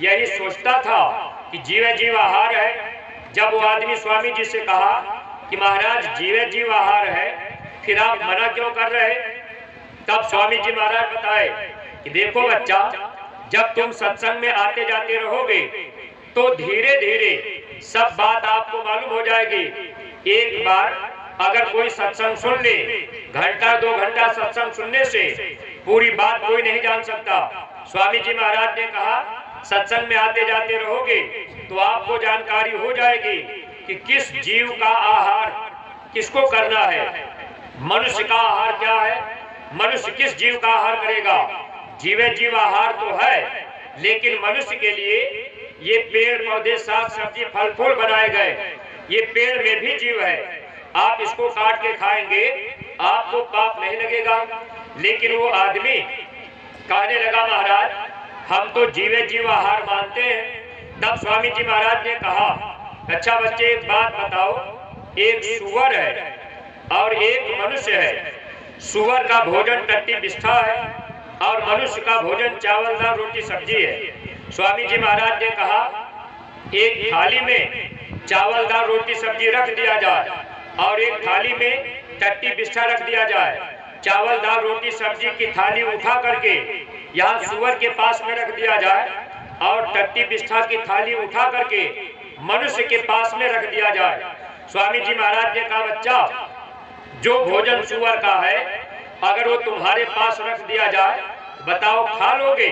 यही सोचता था कि जीवे जीव आहार है। जब वो आदमी स्वामी जी से कहा कि महाराज जीवे जीव आहार है, फिर आप मना क्यों कर रहे, तब स्वामी जी महाराज बताए कि देखो बच्चा, जब तुम सत्संग में आते जाते रहोगे तो धीरे धीरे सब बात आपको मालूम हो जाएगी। एक बार अगर कोई सत्संग सुन ले, घंटा 2 घंटा सत्संग सुनने से पूरी बात कोई नहीं जान सकता। स्वामी जी महाराज ने कहा सत्संग में आते जाते रहोगे तो आपको जानकारी हो जाएगी कि किस जीव का आहार किसको करना है। मनुष्य का आहार क्या है, मनुष्य किस जीव का आहार करेगा। जीवे जीव आहार तो है, लेकिन मनुष्य के लिए ये पेड़ पौधे साग सब्जी फल फूल बनाए गए, ये पेड़ में भी जीव है। आप इसको काट के खाएंगे आपको पाप नहीं लगेगा। लेकिन वो आदमी कहने लगा महाराज हम तो जीवे जीव आहार मानते हैं। तब स्वामी जी महाराज ने कहा अच्छा बच्चे एक बात बताओ, एक सुअर है और एक मनुष्य है। सुअर का भोजन टट्टी बिस्था है और मनुष्य का भोजन चावल दाल रोटी सब्जी है। स्वामी जी महाराज ने कहा एक थाली में चावल दाल रोटी सब्जी रख दिया जाए और एक थाली में टट्टी बिस्था रख दिया जाए। चावल दाल रोटी सब्जी की थाली उठा करके यहाँ सुअर के पास में रख दिया जाए और टट्टी बिस्था की थाली उठा करके मनुष्य के पास में रख दिया जाए। स्वामी जी महाराज ने कहा बच्चा जो भोजन सुअर का है अगर वो तुम्हारे पास रख दिया जाए बताओ खा लोगे।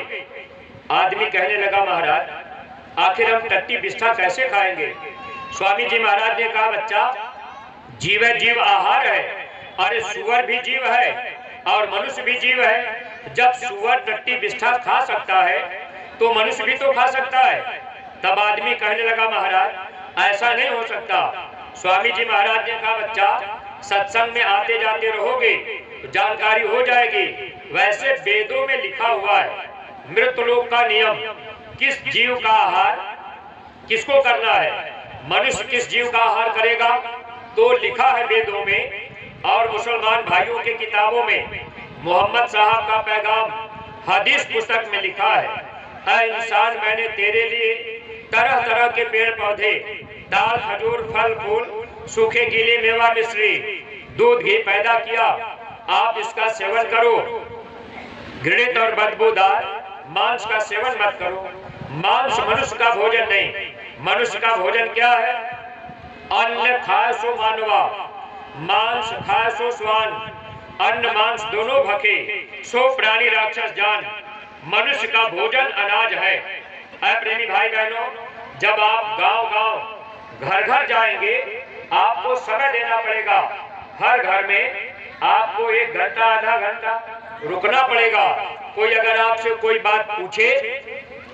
आदमी कहने लगा महाराज आखिर हम टट्टी बिस्था कैसे खाएंगे। स्वामी जी महाराज ने कहा बच्चा जीवे जीव आहार है, अरे सुअर भी जीव है और मनुष्य भी जीव है। जब सुअर टट्टी बिस्था खा सकता है तो मनुष्य भी तो खा सकता है। तब आदमी कहने लगा महाराज ऐसा नहीं हो सकता। स्वामी जी महाराज ने कहा बच्चा सत्संग में आते जाते रहोगे तो जानकारी हो जाएगी। वैसे वेदों में लिखा हुआ है मृतलोक का नियम, किस जीव का आहार किसको करना है, मनुष्य किस जीव का आहार करेगा तो लिखा है वेदों में। और मुसलमान भाइयों के किताबों में मोहम्मद साहब का पैगाम हदीस पुस्तक में लिखा है ऐ इंसान मैंने तेरे लिए तरह तरह के पेड़ पौधे दाल खजूर फल फूल सूखे गीले मेवा मिश्री दूध घी पैदा किया, आप इसका सेवन करो। घृणित और बदबूदार मांस का सेवन मत करो। मांस मनुष्य का भोजन नहीं, मनुष्य का भोजन क्या है, अन्न खाए सो मानवा मांस खाए सो स्वान, अन्न मांस दोनों भखे सो प्राणी राक्षस जान। मनुष्य का भोजन अनाज है। प्रेमी भाई बहनों जब आप गांव गांव घर घर जाएंगे आपको समय देना पड़ेगा। हर घर में आपको 1 घंटा आधा घंटा रुकना पड़ेगा। कोई अगर आपसे कोई बात पूछे,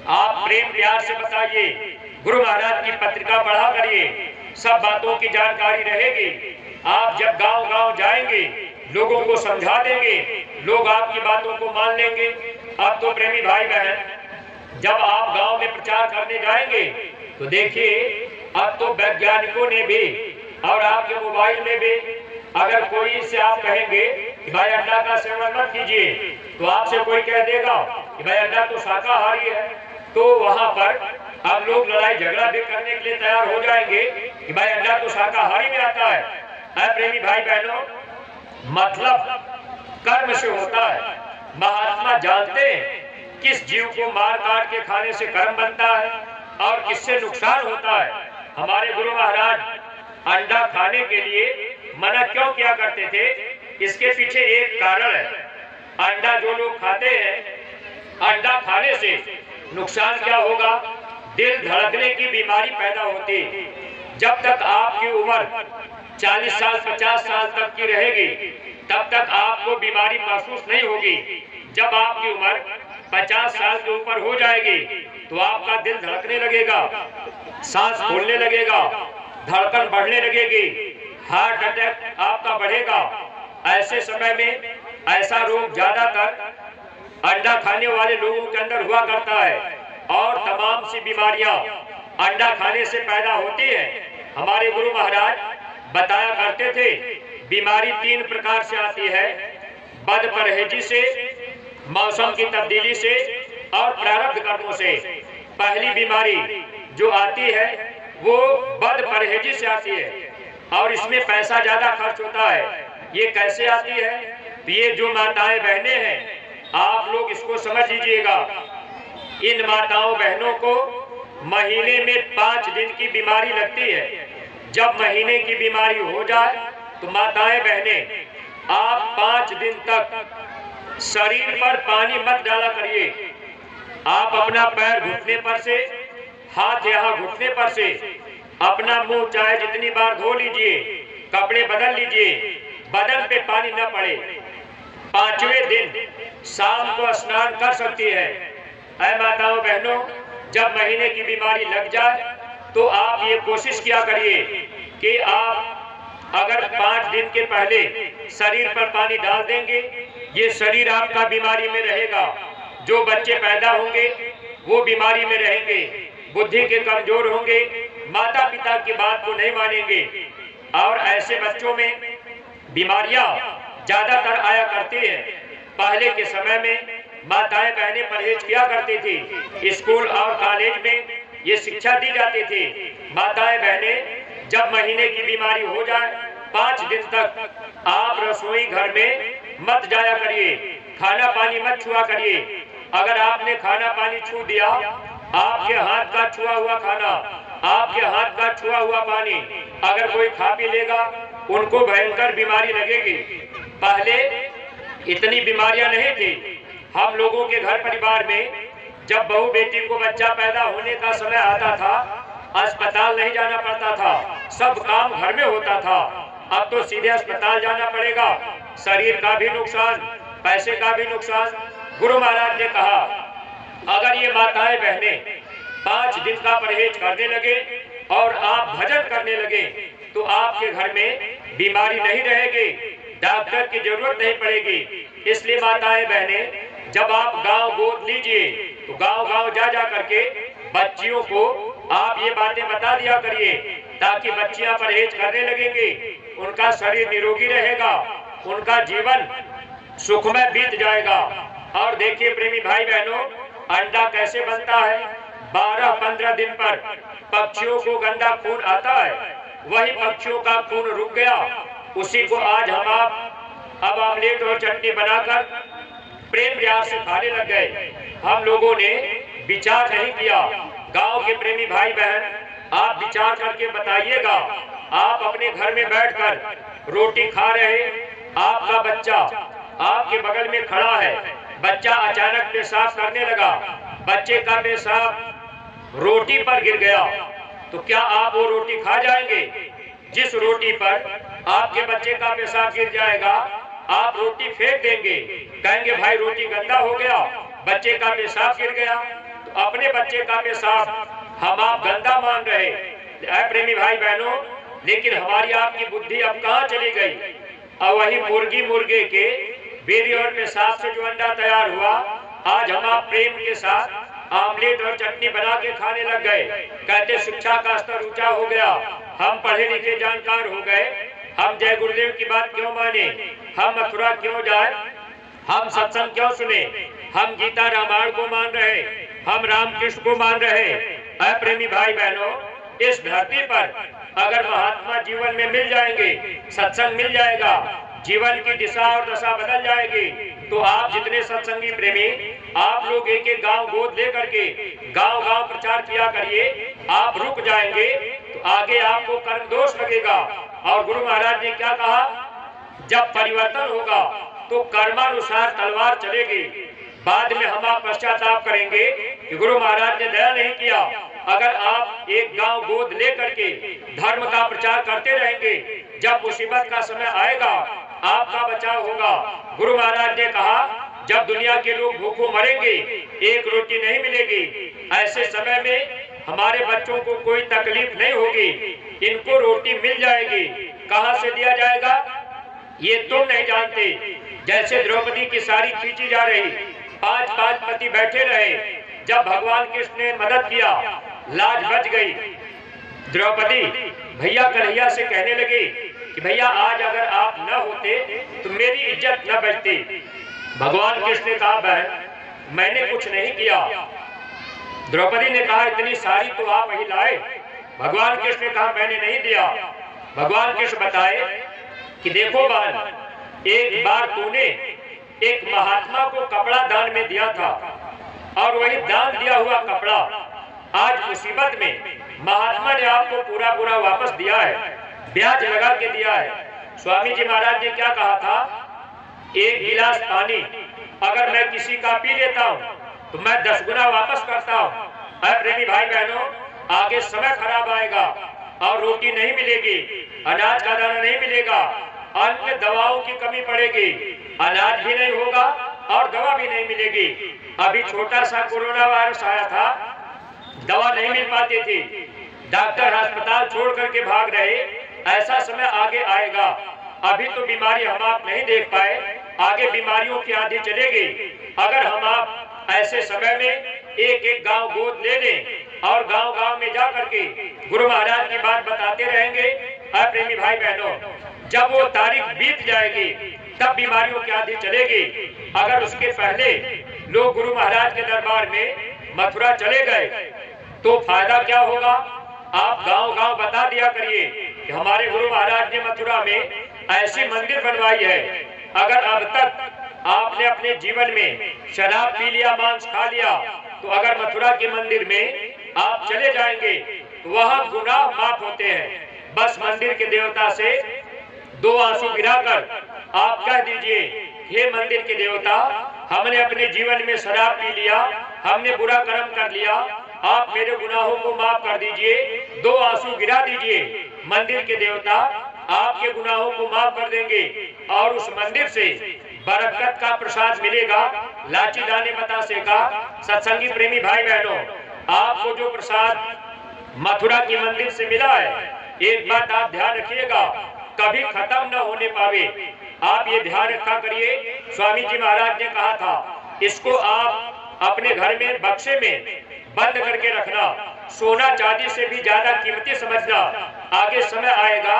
आप प्रेम प्यार से बताइए। गुरु महाराज की पत्रिका पढ़ा करिए, सब बातों की जानकारी रहेगी। आप जब गांव गांव जाएंगे, लोगों को समझा देंगे, लोग आपकी बातों को मान लेंगे। अब तो प्रेमी भाई बहन, जब आप गांव में प्रचार करने जाएंगे तो देखिए, अब तो वैज्ञानिकों ने भी और आपके मोबाइल में भी अगर कोई से आप कहेंगे कि भाई अंडा का सेवन मत कीजिए, तो आपसे कोई कह देगा कि भाई अंडा तो शाकाहारी है, तो वहां पर अब लोग लड़ाई झगड़ा भी करने के लिए तैयार हो जाएंगे कि भाई अंडा तो शाकाहारी में आता है। प्रेमी भाई बहनों, मतलब कर्म से होता है। महात्मा जानते हैं किस जीव को मार काट के खाने से कर्म बनता है और किससे नुकसान होता है। हमारे गुरु महाराज अंडा खाने के लिए मना क्यों किया करते थे, इसके पीछे एक कारण है। अंडा जो लोग खाते हैं, अंडा खाने से नुकसान क्या होगा, दिल धड़कने की बीमारी पैदा होती है। जब तक आपकी उम्र 40 साल 50 साल तक की रहेगी, तब तक आपको बीमारी महसूस नहीं होगी। जब आपकी उम्र 50 साल के ऊपर हो जाएगी तो आपका दिल धड़कने लगेगा, सांस फूलने लगेगा, धड़कन बढ़ने लगेगी, हार्ट अटैक आपका बढ़ेगा। ऐसे समय में ऐसा रोग ज्यादातर अंडा खाने वाले लोगों के अंदर हुआ करता है और तमाम सी बीमारियां अंडा खाने से पैदा होती हैं। हमारे गुरु महाराज बताया करते थे, बीमारी 3 प्रकार से आती है, बद परहेजी से, मौसम की तब्दीली से और प्रारब्ध कर्मों से। पहली बीमारी जो आती है वो बद परहेजी से आती है और इसमें पैसा ज्यादा खर्च होता है। ये कैसे आती है, तो ये जो माताएं बहनें हैं, आप लोग इसको समझ लीजिएगा। इन माताओं बहनों को महीने में 5 दिन की बीमारी लगती है। जब महीने की बीमारी हो जाए तो माताएं बहनें, आप 5 दिन तक शरीर पर पानी मत डाला करिए। आप अपना पैर घुटने पर से, हाथ यहाँ घुटने पर से, अपना मुंह चाहे जितनी बार धो लीजिए, कपड़े बदल लीजिए, बदन पे पानी न पड़े। 5वें दिन शाम को स्नान कर सकती है। ऐ माताओं बहनों, जब महीने की बीमारी लग जाए तो आप ये कोशिश किया करिए कि आप अगर 5 दिन के पहले शरीर पर पानी डाल देंगे, ये शरीर आपका बीमारी में रहेगा। जो बच्चे पैदा होंगे वो बीमारी में रहेंगे, बुद्धि के कमजोर होंगे, माता पिता की बात को नहीं मानेंगे और ऐसे बच्चों में बीमारियां ज्यादातर आया करती हैं। पहले के समय में माताएं बहनें परहेज किया करती थी। स्कूल और कॉलेज में ये शिक्षा दी जाती थी। माताएं बहनें, जब महीने की बीमारी हो जाए 5 दिन तक आप रसोई घर में मत जाया करिए, खाना पानी मत छुआ करिए। अगर आपने खाना पानी छू दिया, आपके हाथ का छुआ हुआ खाना, आपके हाथ का छुआ हुआ पानी अगर कोई खा पी लेगा, उनको भयंकर बीमारी लगेगी। पहले इतनी बीमारियां नहीं थी। हम लोगों के घर परिवार में जब बहू बेटी को बच्चा पैदा होने का समय आता था, अस्पताल नहीं जाना पड़ता था, सब काम घर में होता था। अब तो सीधे अस्पताल जाना पड़ेगा, शरीर का भी नुकसान, पैसे का भी नुकसान। गुरु महाराज ने कहा, अगर ये माताएं बहनें 5 दिन का परहेज करने लगे और आप भजन करने लगे तो आपके घर में बीमारी नहीं रहेगी, डॉक्टर की जरूरत नहीं पड़ेगी। इसलिए माताएं बहनें, जब आप गांव गोद लीजिए तो गांव गांव जा करके बच्चियों को आप ये बातें बता दिया करिए, ताकि बच्चियां परहेज करने लगेंगी, उनका शरीर निरोगी रहेगा, उनका जीवन सुखमय बीत जाएगा। और देखिए प्रेमी भाई बहनों, अंडा कैसे बनता है। 12-15 दिन पर पक्षियों को गंदा खून आता है, वही पक्षियों का खून रुक गया, उसी को आज हम आप अब आमलेट और चटनी बनाकर प्रेम प्यार से खाने लग गए। हम लोगों ने विचार नहीं किया। गांव के प्रेमी भाई बहन, आप विचार करके बताइएगा। आप अपने घर में बैठकर रोटी खा रहे, आपका बच्चा आपके बगल में खड़ा है, बच्चा अचानक पेशाब करने लगा, बच्चे का पेशाब रोटी पर गिर गया, तो क्या आप वो रोटी खा जाएंगे? जिस रोटी पर आपके बच्चे का पेशाब गिर जाएगा, आप रोटी फेंक देंगे, कहेंगे भाई रोटी गंदा हो गया, बच्चे का पेशाब गिर गया, तो अपने बच्चे का पेशाब हम आप गंदा मान रहे। प्रेमी भाई बहनों, लेकिन हमारी आपकी बुद्धि अब कहाँ चली गई? और वही मुर्गी मुर्गे के बेरी और पेशाब से जो अंडा तैयार हुआ, आज हम आप प्रेम के साथ आमलेट और चटनी बना के खाने लग गए। कहते शिक्षा का स्तर ऊंचा हो गया, हम पढ़े लिखे जानकार हो गए, हम जय गुरुदेव की बात क्यों माने, हम मथुरा क्यों जाए, हम सत्संग क्यों सुने, हम गीता रामायण को मान रहे, हम रामकृष्ण को मान रहे। प्रेमी भाई बहनों, इस धरती पर अगर महात्मा जीवन में मिल जाएंगे, सत्संग मिल जाएगा, जीवन की दिशा और दशा बदल जाएगी, तो आप जितने सत्संगी प्रेमी, आप लोग एक एक गांव गोद लेकर के गांव गांव प्रचार किया करिए। आप रुक जाएंगे तो आगे आपको कर्म दोष लगेगा। और गुरु महाराज ने क्या कहा? जब परिवर्तन होगा तो कर्मानुसार तलवार चलेगी। बाद में हम आप पश्चाताप करेंगे कि गुरु महाराज ने दया नहीं किया। अगर आप एक गांव गोद लेकर के धर्म का प्रचार करते रहेंगे, जब मुसीबत का समय आएगा आपका बचाव होगा। गुरु महाराज ने कहा जब दुनिया के लोग भूखों मरेंगे, एक रोटी नहीं मिलेगी, ऐसे समय में हमारे बच्चों को कोई तकलीफ नहीं होगी, इनको रोटी मिल जाएगी। कहां से दिया जाएगा ये तुम नहीं जानते। जैसे द्रौपदी की साड़ी खींची जा रही, 5-5 पति बैठे रहे, जब भगवान कृष्ण ने मदद किया, लाज बच गई। द्रौपदी भैया कन्हैया से कहने लगी कि भैया आज अगर आप न होते तो मेरी इज्जत न बचती। भगवान कृष्ण ने कहा बहन मैंने कुछ नहीं किया। द्रौपदी ने कहा इतनी साड़ी तो आप ही लाए। भगवान कृष्ण ने कहा मैंने नहीं दिया। भगवान कृष्ण बताए कि देखो बहन, एक बार तूने एक महात्मा को कपड़ा दान में दिया था, और वही दान दिया हुआ कपड़ा आज मुसीबत में महात्मा ने आपको पूरा पूरा वापस दिया है, ब्याज लगा के दिया है। स्वामी जी महाराज ने क्या कहा था? एक गिलास पानी अगर मैं किसी का पी लेता हूँ तो मैं 10 गुना वापस करता हूँ। प्रेमी भाई बहनों, आगे समय खराब आएगा और रोटी नहीं मिलेगी, अनाज का दाना नहीं मिलेगा, अन्य दवाओं की कमी पड़ेगी, अनाज भी नहीं होगा और दवा भी नहीं मिलेगी। अभी छोटा सा कोरोना वायरस आया था, दवा नहीं मिल पाती थी, डॉक्टर अस्पताल छोड़ करके भाग रहे। ऐसा समय आगे आएगा। अभी तो बीमारी हम आप नहीं देख पाए, आगे बीमारियों की आंधी चलेगी। अगर हम आप ऐसे समय में एक एक गांव गोद ले लें और गांव गांव में जा करके गुरु महाराज की बात बताते रहेंगे, प्रेमी भाई बहनों, जब वो तारीख बीत जाएगी तब बीमारियों की आंधी चलेगी। अगर उसके पहले लोग गुरु महाराज के दरबार में मथुरा चले गए तो फायदा क्या होगा? आप गांव गांव बता दिया करिए कि हमारे गुरु महाराज ने मथुरा में ऐसी मंदिर बनवाई है। अगर अब तक आपने अपने जीवन में शराब पी लिया, मांस खा लिया, तो अगर मथुरा के मंदिर में आप चले जाएंगे तो वहाँ गुनाह माफ होते हैं। बस मंदिर के देवता से 2 आंसू गिराकर आप कह दीजिए, हे मंदिर के देवता, हमने अपने जीवन में शराब पी लिया, हमने बुरा कर्म कर लिया, आप मेरे गुनाहों को माफ कर दीजिए। 2 आंसू गिरा दीजिए, मंदिर के देवता आपके गुनाहों को माफ कर देंगे और उस मंदिर से बरकत का प्रसाद मिलेगा, लाची दाने बतासे का। सत्संगी प्रेमी भाई बहनों, आपको जो प्रसाद मथुरा के मंदिर से मिला है, एक बात आप ध्यान रखिएगा, कभी खत्म न होने पावे। आप ये ध्यान रखा करिए। स्वामी जी महाराज ने कहा था इसको आप अपने घर में बक्से में बंद करके रखना, सोना चांदी से भी ज्यादा कीमती समझना। आगे समय आएगा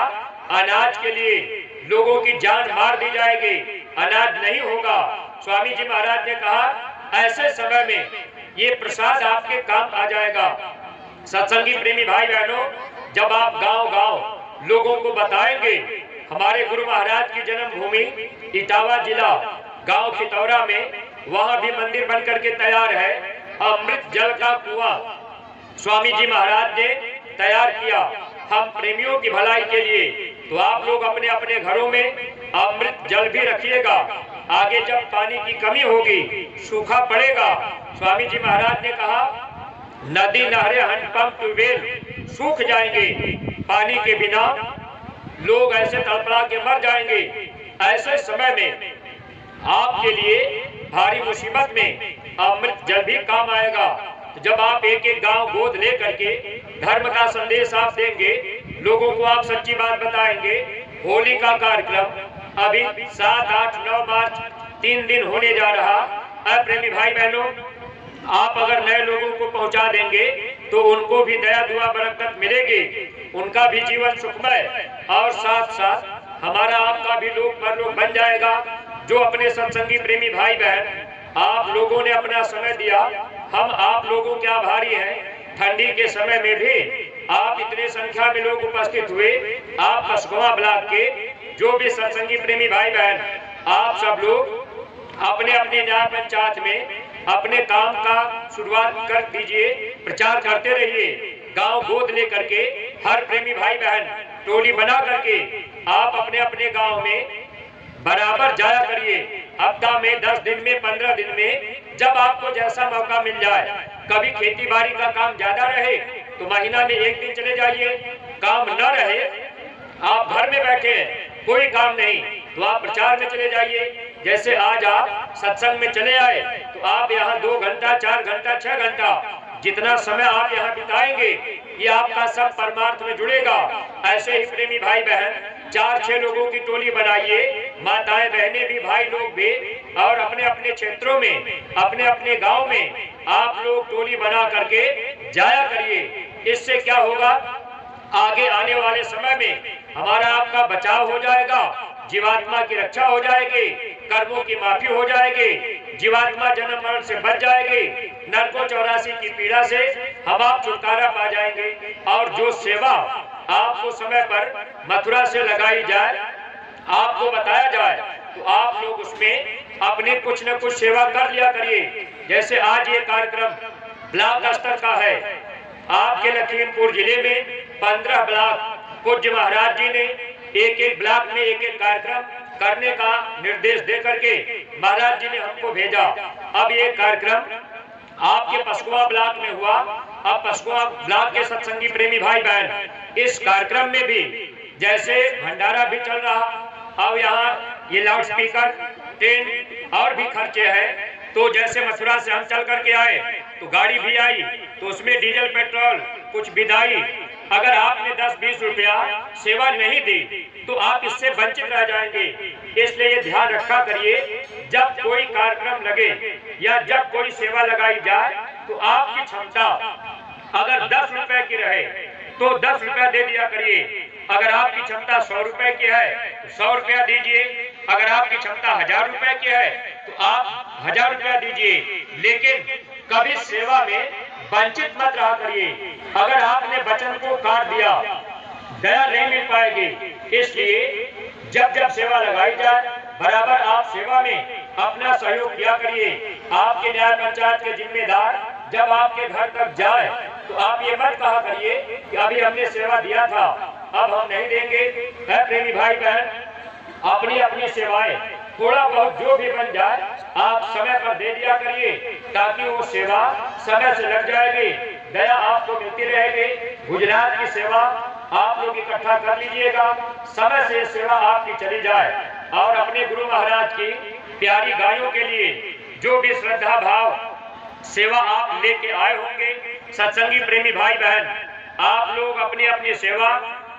अनाज के लिए लोगों की जान मार दी जाएगी, अनाज नहीं होगा। स्वामी जी महाराज ने कहा ऐसे समय में ये प्रसाद आपके काम आ जाएगा। सत्संगी प्रेमी भाई बहनों, जब आप गांव गांव लोगों को बताएंगे हमारे गुरु महाराज की जन्मभूमि इटावा जिला गांव खितौरा में, वहां भी मंदिर बन करके तैयार है। अमृत जल का कुआं स्वामी जी महाराज ने तैयार किया हम प्रेमियों की भलाई के लिए। तो आप लोग अपने अपने घरों में अमृत जल भी रखिएगा। आगे जब पानी की कमी होगी, सूखा पड़ेगा, स्वामी जी महाराज ने कहा नदी नहरें हैंडपंप ट्यूबवेल सूख जाएंगे, पानी के बिना लोग ऐसे तड़पड़ा के मर जाएंगे। ऐसे समय में आपके लिए भारी मुसीबत में अमृत जल भी काम आएगा। तो जब आप एक एक गांव गोद ले करके धर्म का संदेश आप देंगे, लोगों को आप सच्ची बात बताएंगे। होली का कार्यक्रम अभी 7, 8, 9 मार्च 3 दिन होने जा रहा। प्रेमी भाई बहनों, आप अगर नए लोगों को पहुंचा देंगे तो उनको भी दया दुआ बरकत मिलेगी, उनका भी जीवन सुखमय और साथ साथ हमारा आपका भी लोक परलोक बन जाएगा। जो अपने सत्संगी प्रेमी भाई बहन आप लोगों ने अपना समय दिया, हम आप लोगों के आभारी हैं। ठंडी के समय में भी आप इतने संख्या में लोग उपस्थित हुए। आप कसगवा ब्लॉक के जो भी सत्संगी प्रेमी भाई बहन आप सब लोग अपने अपने न्याय पंचायत में अपने काम का शुरुआत कर दीजिए, प्रचार करते रहिए। गांव गोद लेकर के हर प्रेमी भाई बहन टोली बना करके आप अपने अपने गांव में बराबर जाया करिए। हफ्ता में 10 दिन में 15 दिन में जब आपको जैसा मौका मिल जाए। कभी खेती बाड़ी का काम ज्यादा रहे तो महीना में 1 दिन चले जाइए। काम न रहे, आप घर में बैठे हैं, कोई काम नहीं, तो आप प्रचार में चले जाइए। जैसे आज आप सत्संग में चले आए तो आप यहाँ 2 घंटा 4 घंटा 6 घंटा जितना समय आप यहाँ बिताएंगे ये आपका सब परमार्थ में जुड़ेगा। ऐसे ही प्रेमी भाई बहन 4-6 लोगों की टोली बनाइए, माताएं बहनें भी भाई लोग भी, और अपने अपने क्षेत्रों में अपने अपने गांव में आप लोग टोली बना करके जाया करिए। इससे क्या होगा, आगे आने वाले समय में हमारा आपका बचाव हो जाएगा, जीवात्मा की रक्षा हो जाएगी, कर्मों की माफी हो जाएगी, जीवात्मा जन्म मरण से बच जाएगी, नरकों 84 की पीड़ा से हम आप छुटकारा पा जाएंगे। और जो सेवा आपको समय पर मथुरा से लगाई जाए, आपको बताया जाए, तो आप लोग उसमें अपने कुछ न कुछ सेवा कर लिया करिए। जैसे आज ये कार्यक्रम ब्लॉक स्तर का है, आपके लखीमपुर जिले में 15 ब्लॉक पूज्य महाराज जी ने एक ब्लॉक में एक कार्यक्रम करने का निर्देश दे करके महाराज जी ने हमको भेजा। अब ये कार्यक्रम आपके पसकुआ ब्लॉक में हुआ। अब पसकुआ ब्लॉक के सत्संगी प्रेमी भाई बहन इस कार्यक्रम में भी जैसे भंडारा भी चल रहा, अब यहाँ ये लाउड स्पीकर टेंट और भी खर्चे हैं। तो जैसे मथुरा से हम चल करके आए तो गाड़ी भी आई, तो उसमें डीजल पेट्रोल कुछ विदाई, अगर आपने 10-20 रुपया सेवा नहीं दी तो आप इससे वंचित रह जाएंगे। इसलिए ये ध्यान रखा करिए, जब कोई कार्यक्रम लगे या जब कोई सेवा लगाई जाए तो आपकी क्षमता अगर 10 रुपए की रहे तो 10 रुपया दे दिया करिए। अगर आपकी क्षमता 100 रुपए की है तो 100 रुपया दीजिए। अगर आपकी क्षमता 1000 रुपए की है तो आप 1000 रुपया दीजिए, लेकिन कभी सेवा में वंचित मत रहा करिए। अगर आपने वचन को काट दिया दया नहीं मिल पाएगी। इसलिए जब जब सेवा लगाई जाए बराबर आप सेवा में अपना सहयोग किया करिए। आपके न्याय पंचायत के जिम्मेदार जब आपके घर तक जाए तो आप ये मत कहा करिए कि अभी हमने सेवा दिया था अब हम नहीं देंगे। है प्रेमी भाई बहन, अपनी अपनी सेवाएं थोड़ा बहुत जो भी बन जाए आप समय पर दे दिया करिए, ताकि वो सेवा समय से लग जाएगी, दया आपको मिलती रहेगी। गुजरात की सेवा आप लोग इकट्ठा कर लीजिएगा, समय से सेवा आपकी चली जाए। और अपने गुरु महाराज की प्यारी गायों के लिए जो भी श्रद्धा भाव सेवा आप लेके आए होंगे, सत्संगी प्रेमी भाई बहन आप लोग अपनी अपनी सेवा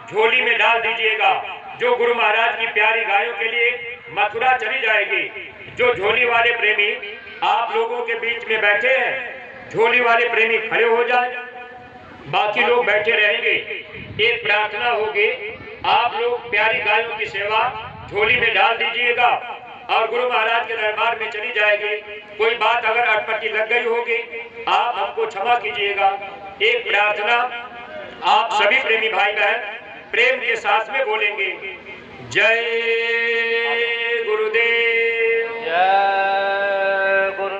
झोली में डाल दीजिएगा। जो गुरु महाराज की प्यारी गायों के लिए मथुरा चली जाएगी, जो झोली वाले प्रेमी आप लोगों के बीच में बैठे हैं, झोली वाले प्रेमी खड़े हो जाए, बाकी लोग बैठे रहेंगे। एक प्रार्थना होगी, आप लोग प्यारी गायों की सेवा झोली में डाल दीजिएगा और गुरु महाराज के दरबार में चली जाएगी। कोई बात अगर अटपटी लग गई होगी आप हमको क्षमा कीजिएगा। एक प्रार्थना आप सभी प्रेमी भाई बहन प्रेम के साथ में बोलेंगे, जय